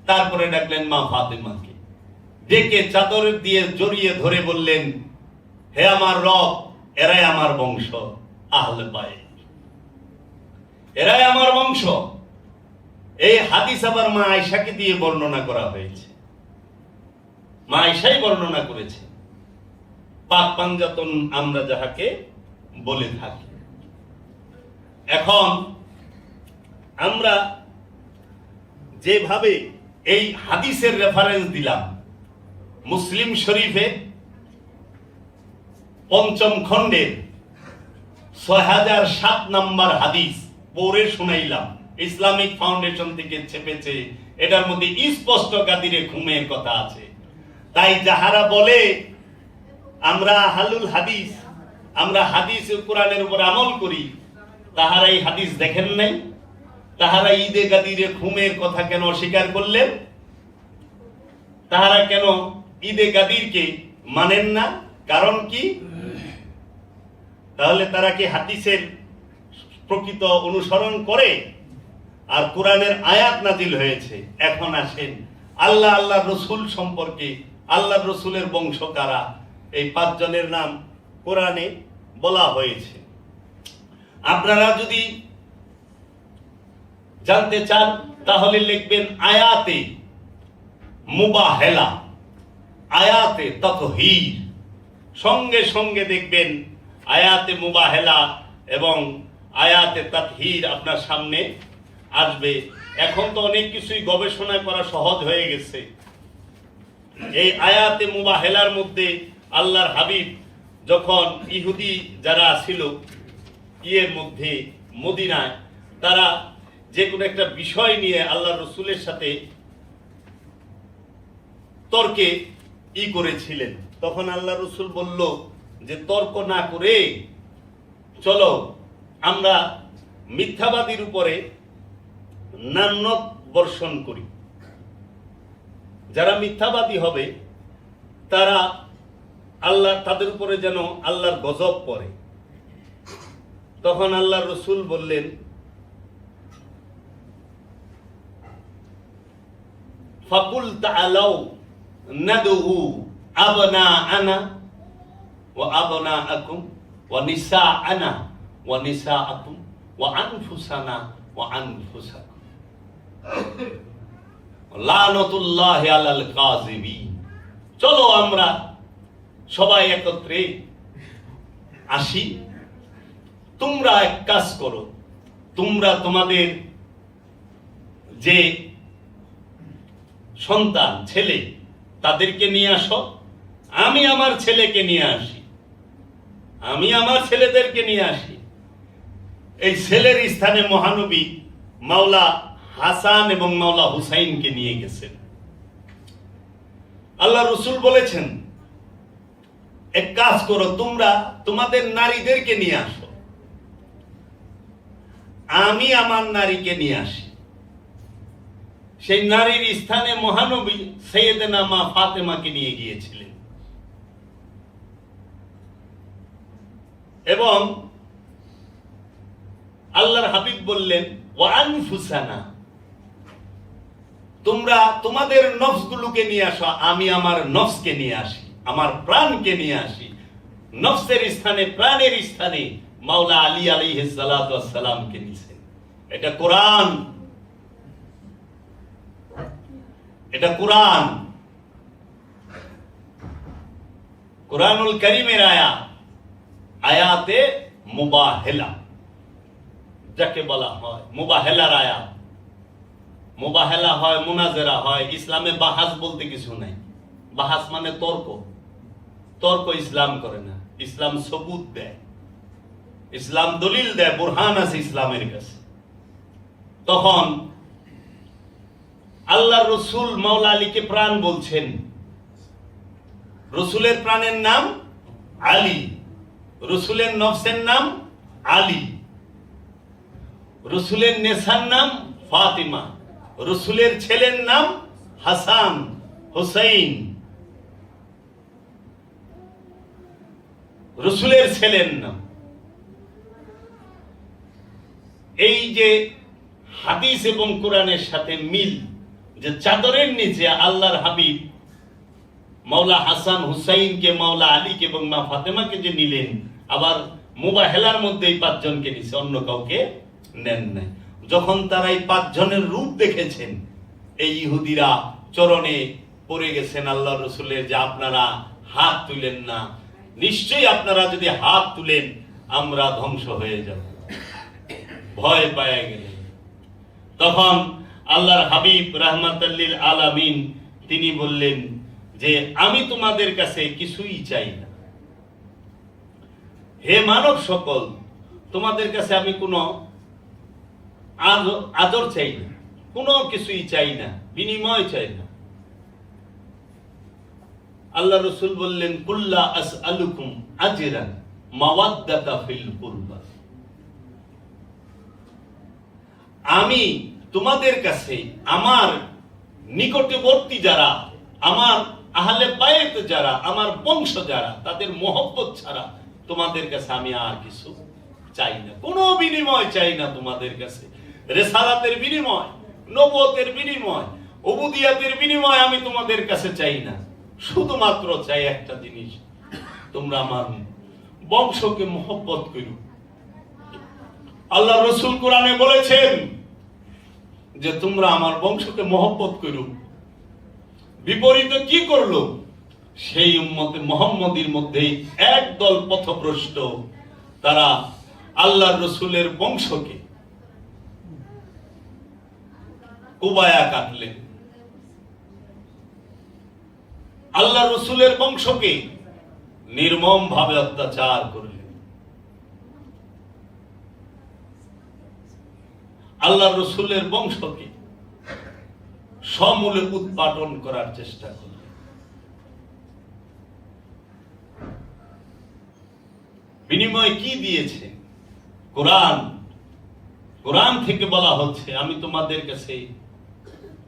তারপরে ডাকলেন মা ফাতেমাকে। ডেকে চাদর দিয়ে জড়িয়ে ধরে বললেন, হে আমার রব, এরাই আমার বংশ, আহলে বাইত, এরাই আমার বংশ। এই হাদিস আবার মা আয়েশাকে দিয়ে বর্ণনা করা হয়েছে। মা আয়েশাই বর্ণনা করেছে, পাক পাঞ্জাতন আমরা যাহাকে বলে থাকি। এখন আমরা যেভাবে এই হাদিসের রেফারেন্স দিলাম, মুসলিম শরীফে ৫ম খণ্ডের ৬০০৭ নম্বর হাদিস পড়ে শুনাইলাম। ইসলামিক ফাউন্ডেশন থেকে ছেপেছে, এটার মধ্যে স্পষ্ট গাদিরে ঘুমের কথা আছে। তাই যাহারা বলে আমরা আহলুল হাদিস, আমরা হাদিস ও কোরআনের উপর আমল করি, তাহারা এই হাদিস দেখেন নাই? তাহারা ঈদে গাদিরে ঘুমের কথা কেন অস্বীকার করলেন? তাহারা কেন ঈদে গাদিরকে মানেন না? কারণ কি? তাহলে তারা কি হাদিসের প্রকৃত অনুসরণ করে? আর কোরআনের আয়াত নাজিল হয়েছে। এখন আসেন আল্লাহ আল্লাহ রসুল সম্পর্কে, আল্লাহ রসুলের বংশ কারা, এই 5 জনের নাম কোরআনে বলা হয়েছে। আপনারা যদি জানতে চান তাহলে লিখবেন আয়াতে মুবাহেলা, আয়াতে তাতহীর, সঙ্গে সঙ্গে দেখবেন আয়াতে মুবাহেলা এবং আয়াতে তাতহীর আপনার সামনে আসবে। এখন তো অনেক কিছুই গবেষণা করা সহজ হয়ে গেছে। এই আয়াতে মুবাহেলার মধ্যে আল্লাহর হাবিব যখন ইহুদি যারা ছিল ইয়ের মধ্যে মদিনায়, তারা যে কোনো একটা বিষয় নিয়ে আল্লাহ রসুলের সাথে তর্কে করেছিলেন, তখন আল্লাহ রসুল বলল যে তর্ক না করে চলো আমরা মিথ্যাবাদীর উপরে নান্নত বর্ষণ করি। যারা মিথ্যাবাদী হবে তারা আল্লাহ, তাদের উপরে যেন আল্লাহর গজব পড়ে। তখন আল্লাহ রসুল বললেন, ফাকুল তাআলাউ নাদউ আবনাআনা ওয়া আবনাআকুম ওয়া নিসাআনা ওয়া নিসাআকুম ওয়া আনফুসানা ওয়া আনফুসাকুম লানাতুল্লাহি আলাল কাযিবিন। চলো আমরা সবাই একত্রে আসি, তোমরা এক কাজ করো, তোমরা তোমাদের যে সন্তান ছেলে তাদেরকে নিয়ে আসো, আমি আমার ছেলেকে নিয়ে আসি, আমি আমার ছেলেদেরকে নিয়ে আসি। এই ছেলের স্থানে মহানবী মাওলা হাসান এবং মাওলা হুসাইনকে নিয়ে গেছেন। আল্লাহ রসুল বলেছেন, এক কাজ করো, তোমরা তোমাদের নারীদেরকে নিয়ে আসো, আমি আমার নারীকে নিয়ে আসি। সেই নারীর স্থানে মহানবী সাইয়েদনা মা ফাতেমাকে নিয়ে গিয়েছিলেন এবং আল্লাহর হাবিব বললেন, ওয়া আনফুসানা, তোমরা তোমাদের নফসগুলোকে নিয়ে আসো, আমি আমার নফসকে নিয়ে আসি, আমার প্রাণকে নিয়ে আসি। নফসের স্থানে, প্রাণের স্থানে মাওলা আলী আলাইহিস সালাতু ওয়াস সালামকে নিয়েছেন। এটা কোরআন, এটা কোরআন, কোরআনুল কারীমের আয়াত, আয়াতে মুবাহেলা যাকে বলা হয়, মুবাহেলার আয়াত। মুবাহেলা হয়, মুনাজেরা হয়। ইসলামে বাহাস বলতে কিছু নাই। বাহাস মানে তর্ক। তর্ক ইসলাম করে না, ইসলাম সবুত দেয়, ইসলাম দলিল দেয়, বুরহান আছে ইসলামের কাছে। তখন আল্লাহ রসুল মাওলা আলীকে প্রাণ বলছেন। রসুলের প্রাণের নাম আলী, রসুলের নফসের নাম আলী। রসুলের নেসার নাম ফাতিমা, রসুলের ছেলের নাম হাসান, হুসাইন, রসুলের ছেলের নাম। এই যে হাদিস এবং কোরআনের সাথে মিল, যে চাদরের নিচে আল্লাহর হাবিব মাওলা হাসান হুসাইনকে, মাওলা আলীকে এবং মা ফাতেমাকে যে নিলেন, আবার মুবাহেলার মধ্যে এই 5 জনকে নিছে, অন্য কাউকে নেন নাই। যখন তারা এই 5 জনের রূপ দেখেছেন, এই ইহুদিরা চরণে পড়ে গেছেন আল্লাহ রসুলের, যে আপনারা হাত তুলেন না, নিশ্চয়ই আপনারা যদি হাত তুলেন আমরা ধ্বংস হয়ে যাব, ভয় পায় গেলেন। তখন আল্লাহর হাবিব রাহমাতাল লিল আলামিন তিনি বললেন যে আমি তোমাদের কাছে কিছুই চাই না, হে মানব সকল, তোমাদের কাছে আমি কোনো আদর চাই না, কোনো কিছুই চাই না, বিনিময় চাই না। আল্লাহ রসুল বললেন কুল্লা আসআলুকুম আজরান মাওয়াদ্দাতা ফিল কুরবা, আমি তোমাদের কাছে আমার নিকটবর্তী যারা, আমার আহলে বায়ত যারা, আমার বংশ যারা, তাদের মহব্বত ছাড়া তোমাদের কাছে আমি আর কিছু চাই না, কোনো বিনিময় চাই না তোমাদের কাছে। রিসালাতের বিনিময়, নবুয়তের বিনিময়, উবুদিয়াতের বিনিময় আমি তোমাদের কাছে চাই না, শুধুমাত্র চাই একটা জিনিস, তোমরা আমার বংশকে মহব্বত করো। আল্লাহ রসুল কোরআনে বলেছেন যে তোমরা আমার বংশকে মহব্বত করো। বিপরীতে কি করলো? সেই উম্মতে মুহাম্মদীর মধ্যেই একদল পথভ্রষ্ট, তারা আল্লাহ রসুলের বংশকে কুবায়া কাটলেন, আল্লাহ রসুলের বংশকে নির্মম ভাবে অত্যাচার করলেন, আল্লাহ রসুলের বংশকে সমূলে উৎপাটন করার চেষ্টা করলেন। বিনিময় কি দিয়েছে? কোরআন, কোরআন থেকে বলা হচ্ছে আমি তোমাদের কাছে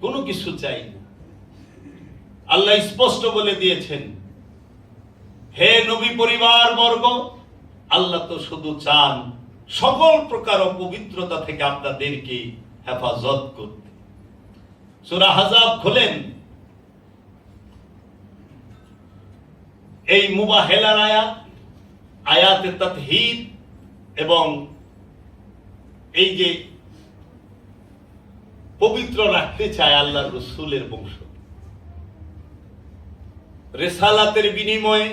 কোনো কিছু চাই না। আল্লাহ স্পষ্ট বলে দিয়েছেন, হে নবী পরিবার বর্গ, আল্লাহ তো শুধু চান সকল প্রকার অপবিত্রতা থেকে আপনাদেরকে হেফাজত করতে। সূরা আহজাব খোলেন, এই মুবাহেলার আয়াত, আয়াতে তাতহীদ এবং এই যে পবিত্র রাখতে চায় আল্লাহর রসুলের বংশ, রিসালাতের বিনিময়ে,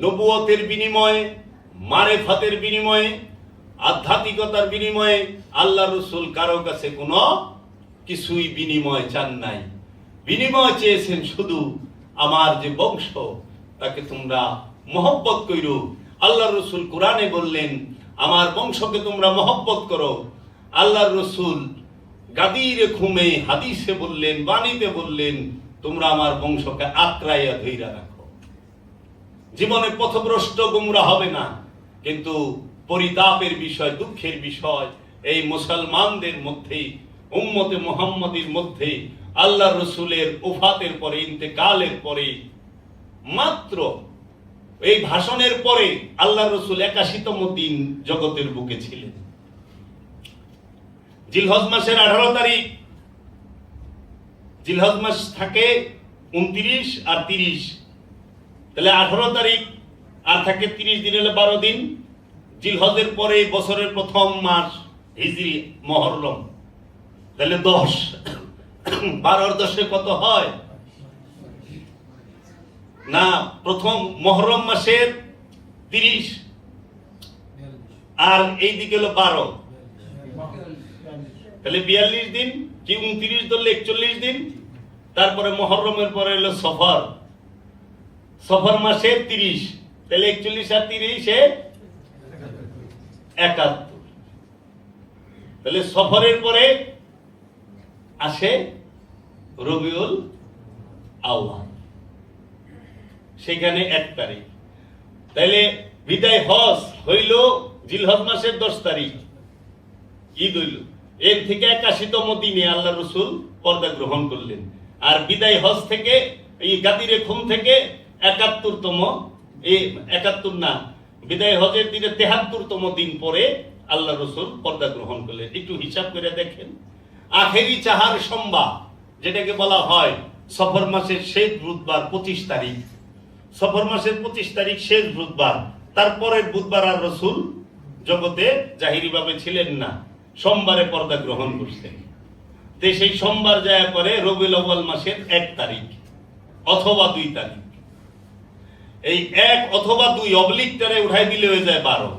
নবুয়তের বিনিময়ে, মারেফাতের বিনিময়ে, আধ্যাত্মিকতার বিনিময়ে আল্লাহ রসুল কারো কাছে কোনো কিছুই বিনিময় চান নাই। বিনিময় চেয়েছেন শুধু আমার যে বংশ, তাকে তোমরা মহব্বত করো। আল্লাহ রসুল কোরআনে বললেন আমার বংশকে তোমরা মহব্বত করো। আল্লাহ রসুল গাদিরে ঘুমে হাদিসে বললেন, বাণীতে বললেন তোমরা আমার বংশকে আঁকড়াইয়া ধইরা রাখো। জীবনে পথভ্রষ্ট গুমরা হবে না, কিন্তু পরিতাপের বিষয়, দুঃখের বিষয়, এই মুসলমানদের মধ্যে, উম্মতে মুহাম্মদীর মধ্যে আল্লাহ রসুলের ওফাতের পরে, ইন্তেকালের পরে, মাত্র এই ভাষণের পরে আল্লাহ রসুল 81তম দিন জগতের বুকে ছিলেন। জিলহজ মাসের 18 তারিখ, জিলহজ মাস থাকে 29 আর 30, তাহলে 18 তারিখ আর থাকে 30 দিন, হলে 12 দিন। জিলহজের পরে বছরের প্রথম মাস হিজরি মুহররম, তাহলে 10, 12 10 কত হয় না? প্রথম মুহররম মাসের 30 আর এই দিকে হলো 12, তাহলে 42 দিন, কি 29 ধরলে 41 দিন। তারপরে মুহররমের পরে হলো সফর, সফর মাসের 30, তাহলে 41 আর 30 71। তাহলে সফরের পরে আসে রবিউল আউয়াল, সেখানে 1 তারিখ। তাহলে বিদায় হজ হইল জিলহজ মাসের 10 তারিখ, ঈদ হইল। এর থেকে 81তম দিনে আল্লাহ রসুল পর্দা গ্রহণ করলেন। আর বিদায় হজ থেকে এই গাদিরে খুম থেকে 71তম, এই 71 না, বিদায় হজের দিনে 73তম দিন পরে আল্লাহ রসুল পর্দা গ্রহণ করলেন। একটু হিসাব করে দেখেন, আখেরি চাহার সোমবার, যেটাকে বলা হয় সফর মাসের শেষ বুধবার 25 তারিখ, সফর মাসের 25 তারিখ শেষ বুধবার, তারপরের বুধবার আর রসুল জগতে জাহিরি ভাবে ছিলেন না, সোমবারে পর্দা গ্রহণ করছেন। তো সেই সোমবার যায় পরে রবিউল আউয়াল মাসের 1 তারিখ অথবা 2 তারিখ, এই 1 অথবা 2 অবলিকটারে উঠাই দিলে হয়ে যায় 12।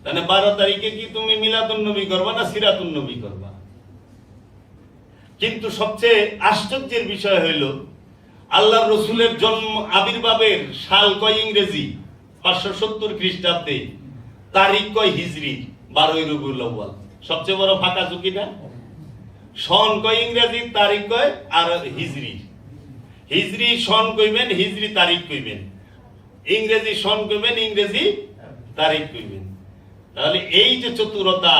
তাহলে 12 তারিখে কি তুমি মিলাদুন নবী করবা না সিরাতুন নবী করবা? কিন্তু সবচেয়ে আশ্চর্যের বিষয় হইল আল্লাহ রসুলের জন্ম আবির্ভাবের সাল কয় ইংরেজি 570 খ্রিস্টাব্দে, তারিখ কয় হিজরি 12 রবিউল আউয়াল। সবচেয়ে বড় ফাঁকা ঝুঁকি না? সন কয় ইংরেজি, তারিখ কয় আর হিজরি। হিজরি সন কইবেন, হিজরি তারিখ কইবেন, ইংরেজি সন কইবেন, ইংরেজি তারিখ কইবেন। তাহলে এই যে চতুরতা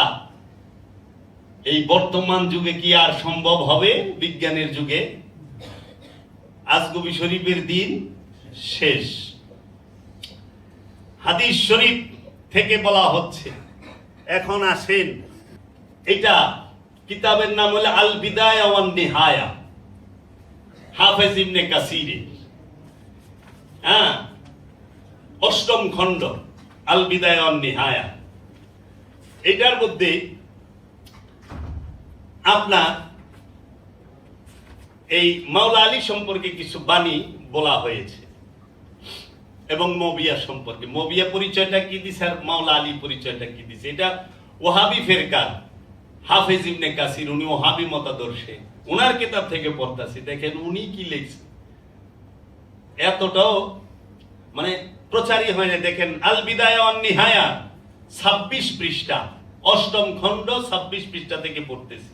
এই বর্তমান যুগে কি আর সম্ভব হবে? বিজ্ঞানের যুগে আজগবি শরীফের দিন শেষ। হাদিস শরীফ থেকে বলা হচ্ছে, এখন আসেন, এটা কিতাবের নাম হলো আল বিদায়া ওয়ান নিহায়া, হাফেজ ইবনে কাসিরের, হ্যাঁ, 8ম খণ্ড আল বিদায়া ওয়ান নিহায়া। এটার মধ্যে আপনার এই মাওলা আলী সম্পর্কে কিছু বাণী বলা হয়েছে এবং মবিয়া সম্পর্কে। মবিয়া পরিচয়টা কি দিছে আর মাওলা আলী পরিচয়টা কি দিছে, এটা ওহাবি ফেরকার হাফেজ ইবনে কাসির, উনি ওহাবি মতাদর্শে, উনার কিতাব থেকে পড়তাছি। দেখেন উনি কি লিখছে, এতটাও মানে প্রচারই হয় না। দেখেন আল বিদায়া ওয়ান নিহায়া 26 পৃষ্ঠা, 8ম খণ্ড 26 পৃষ্ঠা থেকে পড়তেছি।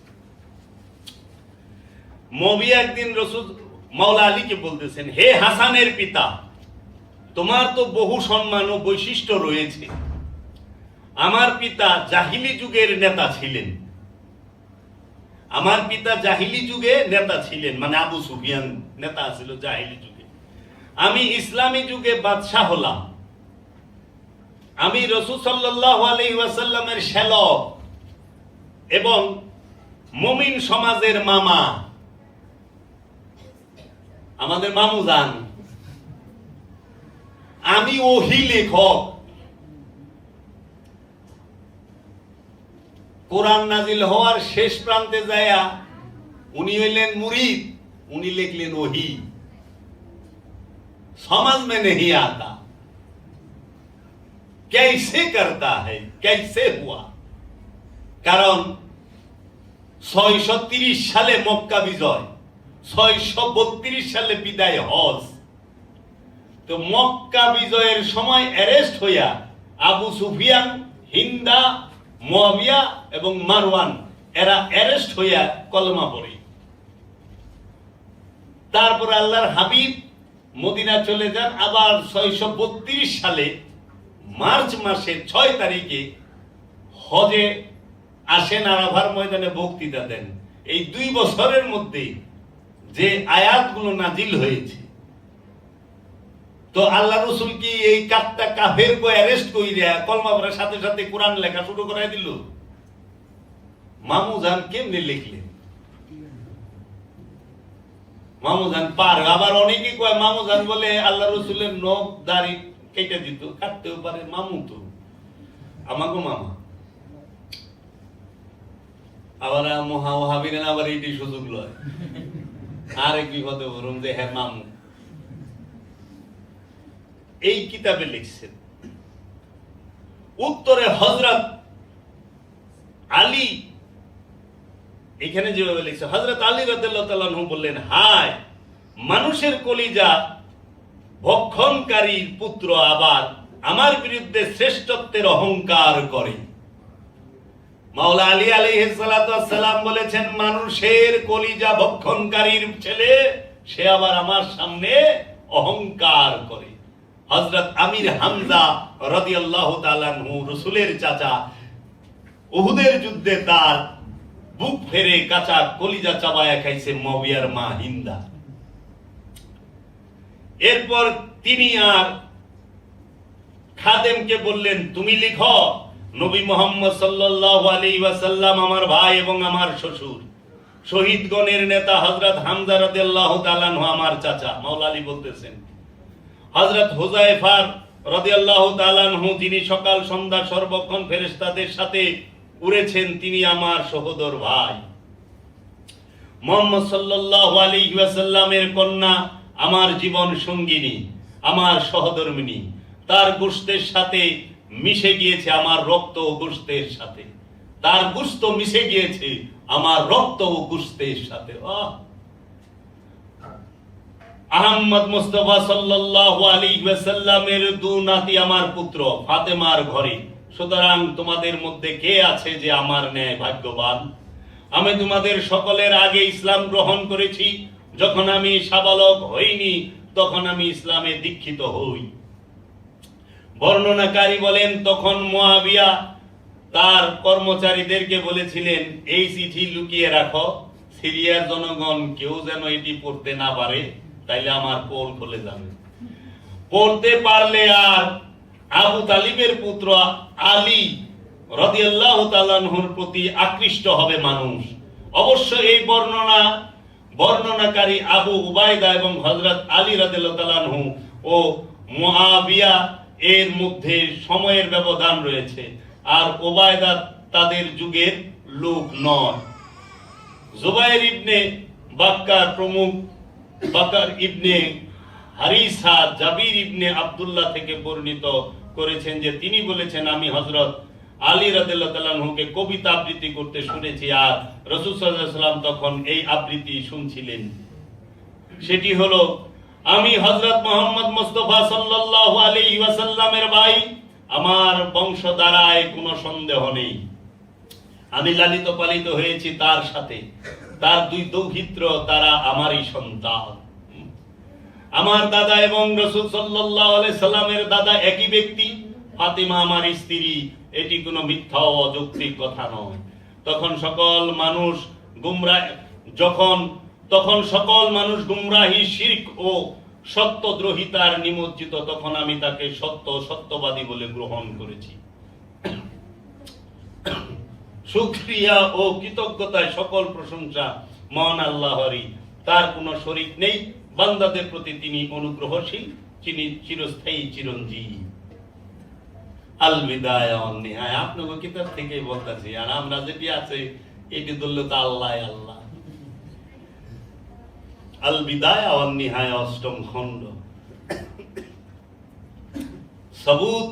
মবিয়া একদিন রসুল মাওলা আলীকে বলতেছেন, হে হাসানের পিতা, তোমার তো বহু সম্মান ও বৈশিষ্ট্য রয়েছে। আমার পিতা জাহিলি যুগের নেতা ছিলেন, আমার পিতা জাহিলি যুগে নেতা ছিলেন, মানে আবু সুফিয়ান নেতা ছিল জাহিলি যুগে। আমি ইসলামী যুগে বাদশাহ হলাম। আমি রাসূল সাল্লাল্লাহু আলাইহি ওয়াসাল্লামের শ্যালক এবং মুমিন সমাজের মামা, আমাদের মামুজান। আমি ওহী লেখক, কোরআন নাজিল হওয়ার শেষ প্রান্তে যায়া উনি হইলেন মুরিদ, উনি লিখলেন ওহী। समझ में नहीं आता कैसे करता है, कैसे हुआ। কারণ 630 সালে মক্কা বিজয়, 632 সালে বিদায় হজ। তো মক্কা বিজয়ের সময় অ্যারেস্ট হইয়া আবু সুফিয়ান, হিন্দা, মুয়াবিয়া এবং মারওয়ান এরা অ্যারেস্ট হইয়া কলমা পড়ে। তারপর আল্লাহর হাবিব মদিনা চলে যান। আবার 632 সালে মার্চ মাসের 6 তারিখে হজে আসেন, আরাফার ময়দানে বক্তৃতা দেন। এই 2 বছরের মধ্যে যে আয়াতগুলো নাজিল হয়েছে, তো আল্লাহ রসুল কি এই কাটটা কাফের কো অ্যারেস্ট কইরা কলমা পড়ার সাথে সাথে কোরআন লেখা শুরু করাই দিল? মামুজান কেমনে লিখলেন? মামুজান পার। আবার অনেকে কয় মামুজান বলে আল্লাহ রসুলের নখ দাড়ি কেটে দিত, কাটতেও পারে, মামু তো আমাকে মামা। আবার মহা ওহাবিরেন আবার এইটাই সুযোগ লয়, আর এক বিপদে বরং যে হ্যাঁ মামু। এই কিতাবে লিখছেন। উত্তরে হযরত আলী, এখানে যেভাবে লিখছে, হযরত আলী রাদিয়াল্লাহু তাআলা আনহু বললেন, হায় মানুষের কলিজা ভক্ষণকারীর পুত্র আবার আমার বিরুদ্ধে শ্রেষ্ঠত্বের অহংকার করে। মাওলা আলী আলাইহিস সালাতু ওয়াস সালাম বলেছেন, মানুষের কলিজা ভক্ষণকারীর ছেলে সে আবার আমার সামনে অহংকার করে। হযরত আমির হামজা রাদিয়াল্লাহু তাআলা আনহু, রাসূলের চাচা, উহুদের যুদ্ধে তার বুক ফেরে কাঁচা কলিজা চাবায়া খাইছে মুয়াবিয়ার মা হিন্দা। এরপর তিনি আর খাদেমকে বললেন, তুমি লিখো, নবী মুহাম্মদ সাল্লাল্লাহু আলাইহি ওয়াসাল্লাম আমার ভাই এবং আমার শ্বশুর, শহীদগণের নেতা হযরত হামজা রাদিয়াল্লাহু তাআলা আনহু আমার চাচা। মাওলা আলী বলতেছেন, হযরত হুযায়ফা রাদিয়াল্লাহু তাআলা আনহু যিনি সকাল সন্ধ্যা সর্বক্ষণ ফেরেশতাদের সাথে উড়েছেন, তিনি আমার সহোদর ভাই। মুহাম্মদ সাল্লাল্লাহু আলাইহি ওয়াসাল্লামের কন্যা আমার জীবন সঙ্গিনী, আমার সহধর্মিণী, তার গোশতের সাথে মিশে গিয়েছে আমার রক্ত ও গোশতের সাথে, তার গোশত মিশে গিয়েছে আমার রক্ত ও গোশতের সাথে। আহমদ মুস্তাফা সাল্লাল্লাহু আলাইহি ওয়াসাল্লামের দু নাতি আমার পুত্র ফাতেমার ঘরে। সুতরাং তোমাদের মধ্যে কে আছে যে আমার ন্যায় ভাগ্যবান? আমি তোমাদের সকলের আগে ইসলাম গ্রহণ করেছি। যখন আমি সাবালক হইনি তখন আমি ইসলামে দীক্ষিত হই। বর্ণনাকারী বলেন, তখন মুয়াবিয়া তার কর্মচারীদেরকে বলেছিলেন, এই চিঠি লুকিয়ে রাখো, সিরিয়ার জনগণ কেউ যেন এটি পড়তে না পারে, তাইলে আমার পোল খুলে যাবে। পড়তে পারলে আর আবু তালিবের পুত্র আলী রাদিয়াল্লাহু তাআলা আনহুর প্রতি আকৃষ্ট হবে মানুষ। অবশ্য এই বর্ণনাকারী আবু উবাইদা এবং হযরত আলী রাদিয়াল্লাহু তাআলা আনহু ও মুয়াবিয়া এর মধ্যে সময়ের ব্যবধান রয়েছে, আর উবাইদা তাদের যুগের লোক নয়। জুবাইর ইবনে বাক্কার প্রমুখ বাকর ইবনে হারিসা জাবির ইবনে আব্দুল্লাহ থেকে বর্ণিত করেছেন যে তিনি বলেছেন, আমি হযরত আলী রাদিয়াল্লাহু তাআলা আনহুকে কবিতা আবৃত্তি করতে শুনেছি, আর রাসূল সাল্লাল্লাহু আলাইহি ওয়াসাল্লাম তখন এই আবৃত্তি শুনছিলেন। সেটি হলো, আমি হযরত মুহাম্মদ মুস্তাফা সাল্লাল্লাহু আলাইহি ওয়াসাল্লামের ভাই, আমার বংশ দ্বারায় কোনো সন্দেহ নেই। আমি লালিত পালিত হয়েছি তার সাথে, তার দুই দৌহিত্র তারা আমারই সন্তান। আমার দাদা এবং রাসূল সাল্লাল্লাহু আলাইহি সাল্লামের দাদা একই ব্যক্তি, ফাতিমা আমার স্ত্রী। এটি কোনো মিথ্যা ও অযৌক্তিক কথা নয়। তখন সকল মানুষ গুমরাহি, শিরক ও সত্যদ্রোহিতার নিমজ্জিত। তখন আমি তাকে সত্যবাদী বলে গ্রহণ করেছি। শুকরিয়া ও কৃতজ্ঞতায় সকল প্রশংসা মহান আল্লাহরই, তার কোনো শরীক নেই। বান্দাদের প্রতি তিনি অনুগ্রহশীল, তিনি চিরস্থায়ী চিরঞ্জীব। আল বিদায়া ওয়ান নিহায়া আপনাকে কিতাব থেকে বলতেছি, আর আমরা যেটি আছে এটি ধরলে তো আল্লাহ আল্লাহ। আল বিদায়া ওয়ান নিহায়া অষ্টম খণ্ড। সবুত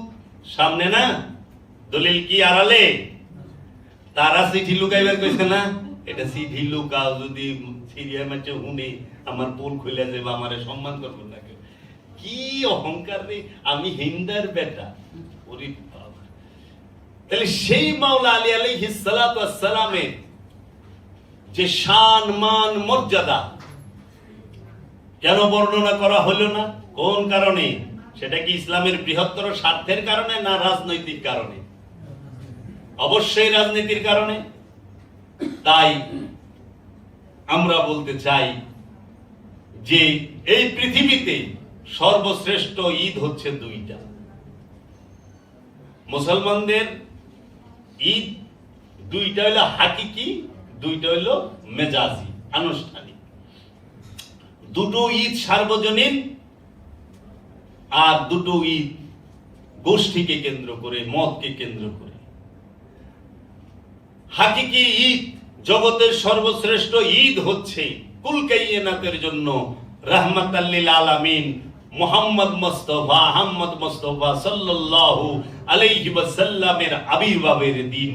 সামনে না, দলিল কি আড়ালে? তারা চিঠি লুকাইবার কইছে না, এটা চিঠি লুকাও, যদি সিরিয়া মাঝে হুনে আমার পোল খুলে যাবে, আমারে সম্মান করবো না কেউ। কি অহংকার রে, আমি হিন্দার বেটা। তাহলে সেই মাওলা আলী আলাইহিস সালাতু ওয়াস সালামের যে শান মান মর্যাদা কেন বর্ণনা করা হলো না? কোন কারণে? সেটা কি ইসলামের বৃহত্তর স্বার্থের কারণে না রাজনৈতিক কারণে? অবশ্যই রাজনীতির কারণে। তাই আমরা বলতে চাই যে এই পৃথিবীতে সর্বশ্রেষ্ঠ ঈদ হচ্ছে দুইটা। মুসলমানদের ঈদ দুইটা হলো হাকিকি, দুইটা হলো মেজাজি, আনুষ্ঠানিক। দুটো ঈদ সার্বজনীন, আর দুটো ঈদ গোষ্ঠীকে কেন্দ্র করে, মতকে কেন্দ্র করে। হাকিকি ঈদ, জগতের সর্বশ্রেষ্ঠ ঈদ হচ্ছে কুল কায়নাতের জন্য রাহমাতাল লিল আলামিন মুহাম্মদ মুস্তাফা আহমদ মুস্তাফা সাল্লাল্লাহু আলাইহি ওয়াসাল্লামের আবির্ভাবের দিন,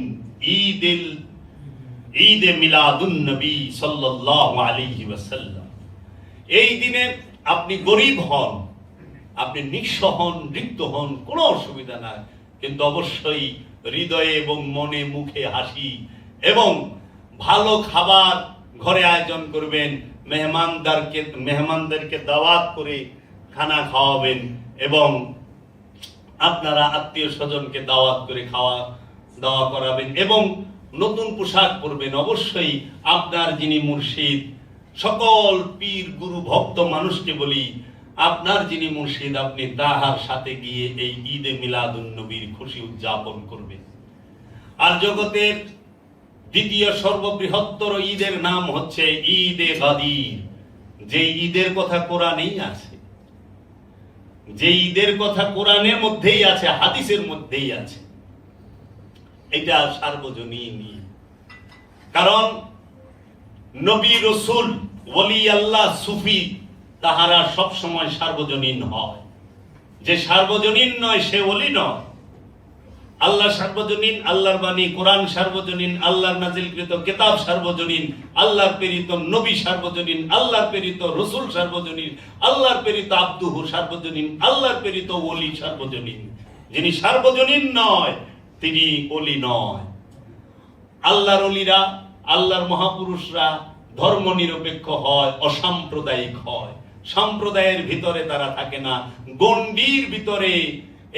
ঈদে মিলাদুন নবী সাল্লাল্লাহু আলাইহি ওয়াসাল্লাম। এই দিনে আপনি গরিব হন, আপনি নিঃস্ব হন, রিক্ত হন, কোনো অসুবিধা নাই, কিন্তু অবশ্যই হৃদয়ে এবং মনে মুখে হাসি এবং ভালো খাবার ঘরে আয়োজন করবেন, মেহমানদেরকে দাওয়াত করে খানা খাওয়াবেন এবং আপনারা আত্মীয় স্বজনকে দাওয়াত করে খাওয়া দাওয়া করাবেন এবং নতুন পোশাক পরবেন, অবশ্যই আপনার যিনি মুর্শিদ, সকল পীর গুরু ভক্ত মানুষকে বলি, আপনার যিনি মুর্শিদ আপনি তাহার সাথে গিয়ে এই ঈদে মিলাদুন নবীর খুশি উদযাপন করবেন। আর জগতের দ্বিতীয় সর্ববৃহত্তর ঈদের নাম হচ্ছে ঈদে গাদির, যে ঈদের কথা কোরআনেই আছে, যে ঈদের কথা কোরআনের মধ্যেই আছে, হাদিসের মধ্যেই আছে। এটা সার্বজনীন ঈদ। কারণ নবী রসুল ওলি আল্লাহ সুফি তাহারা সব সময় সার্বজনীন হয়। যে সার্বজনীন নয় সে ওলি নয়। আল্লাহ সার্বজনীন, আল্লাহর বাণী কোরআন সার্বজনীন, আল্লাহর নাজিলকৃত কিতাব সার্বজনীন, আল্লাহর প্রেরিত নবী সার্বজনীন, আল্লাহর প্রেরিত রসুল সার্বজনীন, আল্লাহর প্রেরিত আব্দুহু সার্বজনীন, আল্লাহর প্রেরিত ওলি সার্বজনীন। যিনি সার্বজনীন নয় তিনি ওলি নয়। আল্লাহর ওলিরা, আল্লাহর মহাপুরুষরা ধর্ম নিরপেক্ষ হয়, অসাম্প্রদায়িক হয়। সম্প্রদায়ের ভিতরে তারা থাকে না, গণ্ডির ভিতরে,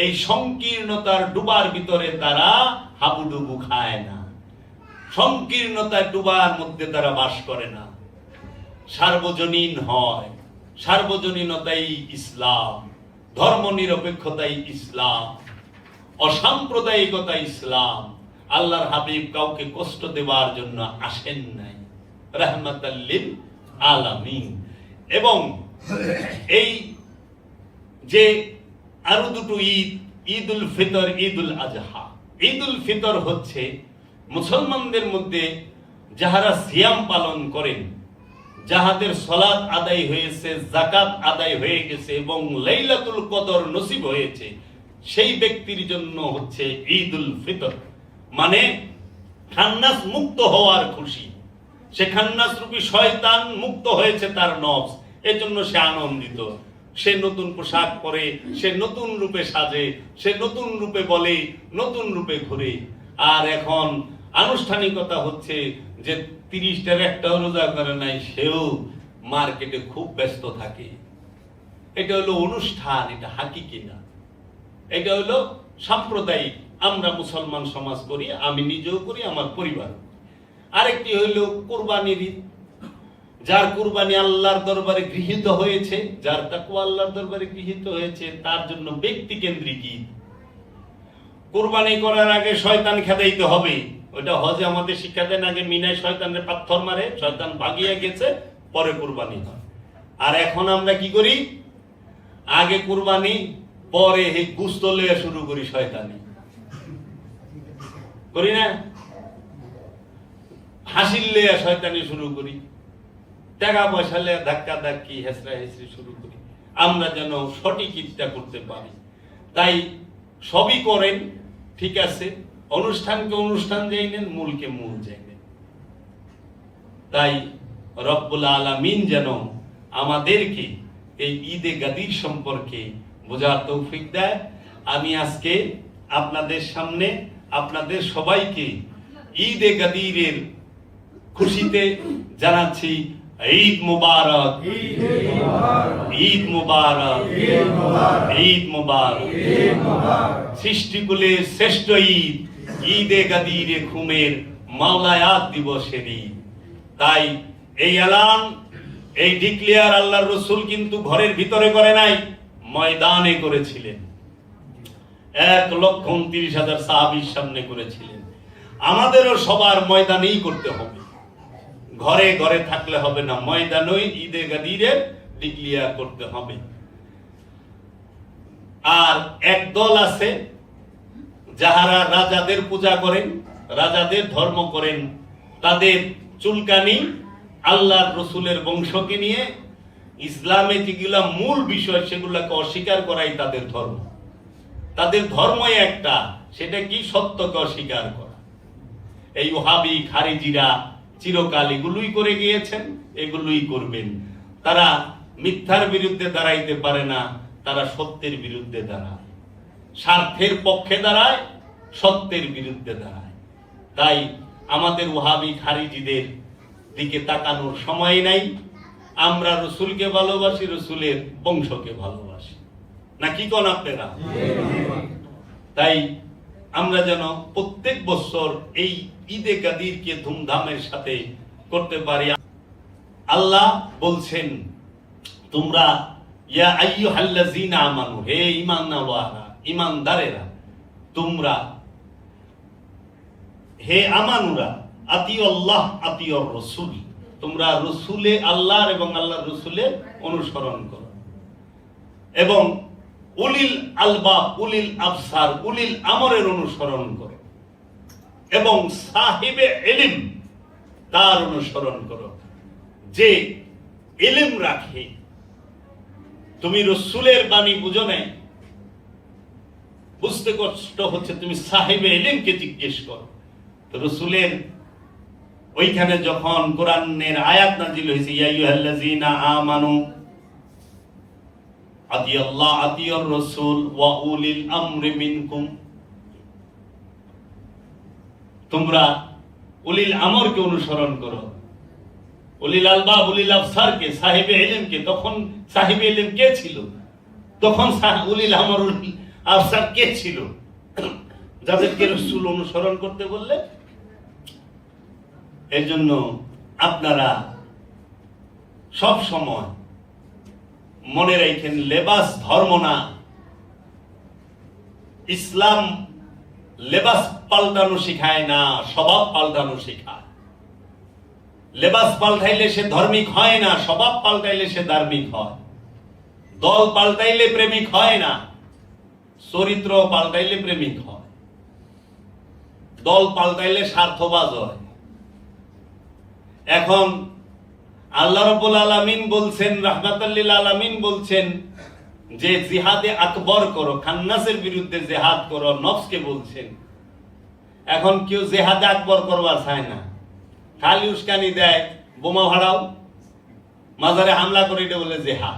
এই সংকীর্ণতার ডুবার ভিতরে তারা হাবুডুবু খায় না, সংকীর্ণতার ডুবার মধ্যে তারা বাস করে না। সার্বজনীন হয়। সার্বজনীনতাই ইসলাম, ধর্ম নিরপেক্ষতাই ইসলাম, অসাম্প্রদায়িকতা ইসলাম। আল্লাহর হাবিব কাউকে কষ্ট দেওয়ার জন্য আসেন নাই, রাহমাতাল লিল আলামিন। এবং এই যে আরো দুটো ঈদ, ঈদুল ফিতর, ঈদুল আজহা। ঈদুল ফিতর হচ্ছে মুসলমানদের মধ্যে যাহারা সিয়াম পালন করেন, যাহাদের সালাত আদায় হয়েছে, যাকাত আদায় হয়ে গেছে এবং লাইলাতুল কদর নসিব হয়েছে, সেই ব্যক্তির জন্য হচ্ছে ঈদুল ফিতর। মানে খান্নাস মুক্ত হওয়ার খুশি। সে খান্নাস রূপী শয়তান মুক্ত হয়েছে তার নফস, এজন্য সে আনন্দিত। সে নতুন পোশাক পরে, সে নতুন রূপে সাজে, সে নতুন রূপে বলে, নতুন রূপে ঘুরে। আর এখন আনুষ্ঠানিকতা হচ্ছে যে 30টার একটাও রোজা করে নাই, সেও মার্কেটে খুব ব্যস্ত থাকে। এটা হলো অনুষ্ঠান, এটা হাকিকি না, এটা হলো সাম্প্রদায়িক। আমরা মুসলমান সমাজ করি, আমি নিজেও করি, আমার পরিবার। আরেকটি হইল কুরবানির ঈদ, যার কুরবানি আল্লাহর দরবারে গৃহীত হয়েছে, যার তাকওয়া আল্লাহর দরবারে গৃহীত হয়েছে, তার জন্য ব্যক্তি কেন্দ্রিক ঈদ। কুরবানি করার আগে শয়তান খেদাইতে হবে। ওটা হজে আমাদের শিক্ষা দেন, আগে মিনায় শয়তানের পাথর মারে, শয়তান ভাগিয়ে গেছে, পরে কুরবানি হয়। আর এখন আমরা কি করি? আগে কুরবানি, পরে এই গুস্ত লইয়া শুরু করি শয়তানি, করি না? হাসিল লইয়া শয়তানি শুরু করি, টাকা পয়সা লইয়া ধাক্কা ধাক্কি, হেসরা হেসরি শুরু করি, আমরা যেন সঠিক ঈদটা করতে পারি। তাই সবই করেন, ঠিক আছে, অনুষ্ঠানকে অনুষ্ঠান যাইনেন, মূলকে মূল যাইনেন। তাই রব্বুল আলামিন যেন আমাদেরকে এই ঈদে গাদির সম্পর্কে বোঝার তৌফিক দেয়। আমি আজকে আপনাদের সামনে আপনাদের সবাইকে ঈদে গাদিরের খুশিতে জানাচ্ছি ঈদ মুবারক, ঈদ মুবারক, ঈদ মুবারক। সৃষ্টিকুলের শ্রেষ্ঠ ঈদ, ঈদে গাদিরে খুমের মাওলায়াত দিবসের ঈদ। তাই এই এলান, এই ডিক্লেয়ার আল্লাহর রাসূল কিন্তু ঘরের ভিতরে করে নাই, ময়দানে করেছিলেন। 1,29,000 সাহাবীর সামনে করেছিলেন। আমাদেরও সবার ময়দানেই করতে হবে, ঘরে ঘরে থাকলে হবে না, ময়দানে ঈদে গাদিরের ডিক্লেয়ার করতে হবে। আর এক দল আছে যাহারা রাজাদের পূজা করেন, রাজাদের ধর্ম করেন, তাদের চুলকানি আল্লাহর রসুলের বংশকে নিয়ে ইসলামে যেগুলা মূল বিষয় সেগুলাকে অস্বীকার করাই তাদের ধর্ম। তাদের ধর্মই একটা, সেটা কি? সত্যকে অস্বীকার করা। এই ওহাবি খারিজিরা চিরকাল এগুলোই করে গিয়েছেন, এগুলোই করবেন। তারা মিথ্যার বিরুদ্ধে দাঁড়াইতে পারে না, তারা সত্যের বিরুদ্ধে দাঁড়ায়, স্বার্থের পক্ষে দাঁড়ায়, সত্যের বিরুদ্ধে দাঁড়ায়। তাই আমাদের ওহাবি খারিজিদের দিকে তাকানোর সময় নাই। আমরা রসুলকে ভালোবাসি, রসুলের বংশকে ভালোবাসি, না কি কোন আপনারা? তাই আমরা যেন প্রত্যেক বছর এই ঈদে গাদিরকে ধুমধামের সাথে করতে পারি। আল্লাহ বলছেন, তোমরা ইয়া আইয়ুহাল্লাযীনা আমানু, হে ঈমানওয়ালারা, ঈমানদারেরা, তোমরা, হে আমানুরা, আতিউল্লাহ আতিউর রাসূল, তোমরা রাসূলে আল্লাহর এবং আল্লাহর রাসূলের অনুসরণ করো, এবং উলিল আলবাব, উলিল আবসার, উলিল আমরের অনুসরণ করো, এবং সাহিবে ইলম তার অনুসরণ করো, যে ইলম রাখে। তুমি রাসূলের বাণী বুঝো নাই, বুঝতে কষ্ট হচ্ছে, তুমি সাহিবে ইলমকে জিজ্ঞেস করো। তো রাসূলের ওইখানে যখন কোরআনের আয়াত নাযিল হয়েছে, ইয়া আইয়ুহাল্লাযীনা আমানু আতিউল্লাহ আতিউর রাসূল ওয়া উলিল আমরি মিনকুম, তোমরা উলিল আমরকে অনুসরণ করো, উলিল আলবাব, উলিল আবসারকে, সাহিবে ইলমকে। তখন সাহিবে ইলম কে ছিল? তখন উলিল আমর, উলিল আবসার কে ছিল? যাদেরকে রাসূল অনুসরণ করতে বললে। এর জন্য আপনারা সব সময় মনে রাখেন, লেবাস ধর্ম না। ইসলাম লেবাস পাল্টানো শিখায় না, স্বভাব পাল্টানো শেখায়। লেবাস পাল্টাইলে সে ধার্মিক হয় না, স্বভাব পাল্টাইলে সে ধার্মিক হয়। দল পাল্টাইলে প্রেমিক হয় না, চরিত্র পাল্টাইলে প্রেমিক হয়। দল পাল্টাইলে স্বার্থবাজ হয়। এখন আল্লাহ রাব্বুল আলামিন বলছেন, রাহমাতাল লিল আলামিন বলছেন যে জিহাদে আকবর করো, খান্নাসের বিরুদ্ধে জিহাদ করো, নফসকে বলছেন। এখন কেউ জিহাদে আকবর করবার চায় না, খালি উস্কানি দেয়, বোমা ভাড়াও, মাজারে হামলা করে, এটা বলে জিহাদ।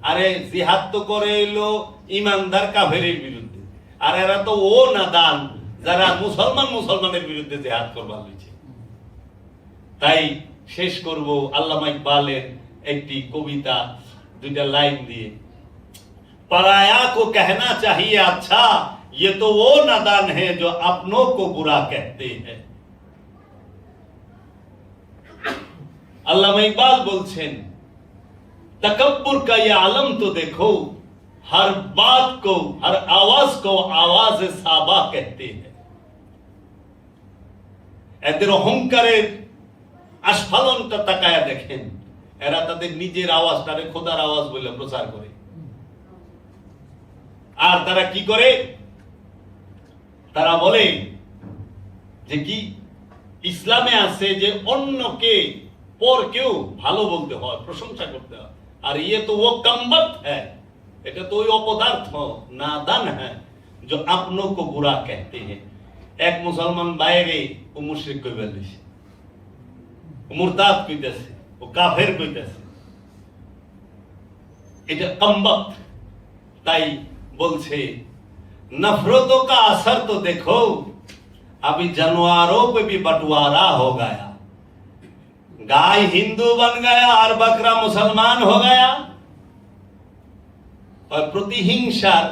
আরে জিহাদ তো করে এলো ইমানদার কাফেরের বিরুদ্ধে, আর এরা তো ও নাদান যারা মুসলমানের বিরুদ্ধে জিহাদ করবার হয়েছে। তাই শেষ করব আল্লামা ইকবালের একটি কবিতা, দুইটা লাইন দিয়ে। पराया को कहना चाहिए अच्छा, ये तो वो नादान है जो अपनों को बुरा कहते हैं। अल्लामा इकबाल बोलছেন, तकब्बुर का ये आलम तो देखो, हर बात को, हर आवाज को आवाज साबा कहते हैं। এদের অহংকারের আস্ফালনটা তাকায়া দেখেন, এরা তাদের নিজের আওয়াজটারে খোদার আওয়াজ বলে প্রচার করে। আর তারা কি করে? তারা বলে যে কি ইসলামে আছে যে অন্যকে, পর কেউ ভালো বলতে হয়, প্রশংসা করতে হয়। আর ইয়ে তো ও কমবত হ্যাঁ, এটা তো ওই অপদার্থ, নাদান হ্যাঁ, जो अपनों को बुरा कहते हैं। এক মুসলমান বাইরে ও মুশরিক কই বলিছে, ও মুরতাদ কইতাছে, ও কাফের কইতাছে, এটা কমবত। তাই বলছে, नफरतों का असर तो देखो, अभी जानवरों पे भी बंटवारा हो गया। गाय हिंदू बन गया और बकरा मुसलमान हो गया। और প্রতিহিংসার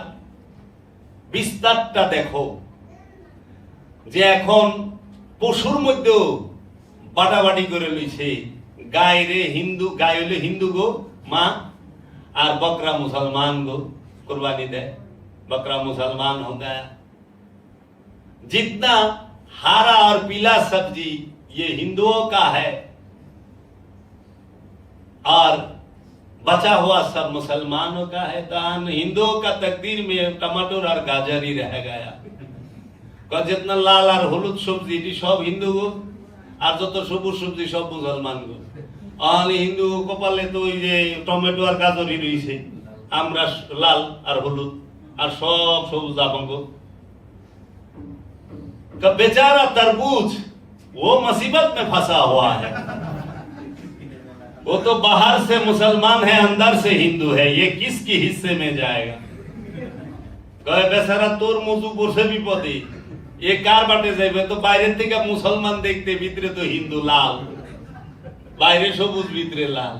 বিস্তারটা দেখো, যে এখন পশুর মধ্যেও বাটাবাটি করে লইছে। গায় রে হিন্দু, গায় হইলে হিন্দু গো মা, আর बकरा मुसलमान गो कुर्बानी दे, बकरा मुसलमान हो गया। जितना हरा और पीला सब्जी ये हिंदुओं का है, और बचा हुआ सब मुसलमानों का है। तो हिंदुओं का तकदीर में टमाटर और गाजर ही रह गया। जितना लाल और हलुद सब्जी सब हिंदू गो, और जो तो सबुज सब्जी सब मुसलमान गो। और हिंदू कपाले तो टमेटो और गाजर ही रही, আমরা লাল আর হলুদ আর সব সবুজ আপঙ্গ। बेचारा तरबूज वो मुसीबत में फंसा हुआ है, वो तो बाहर से मुसलमान है अंदर से हिंदू है, ये किसकी हिस्से में जाएगा? कहे बेचारा तोर मुजुपुर से विपदे, ये कार बाटे जाइबे? तो বাইরে থেকে মুসলমান দেখতে, ভিতরে তো হিন্দু লাল, বাইরে সবুজ ভিতরে লাল।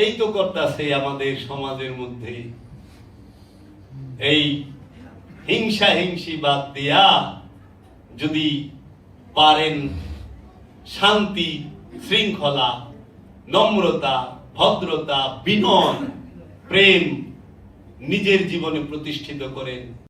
এই তো করতেছে আমাদের সমাজের মধ্যে। এই হিংসা হিংসি বাদ দিয়া যদি পারেন শান্তি, শৃঙ্খলা, নম্রতা, ভদ্রতা, বিনয়, প্রেম নিজের জীবনে প্রতিষ্ঠিত করেন,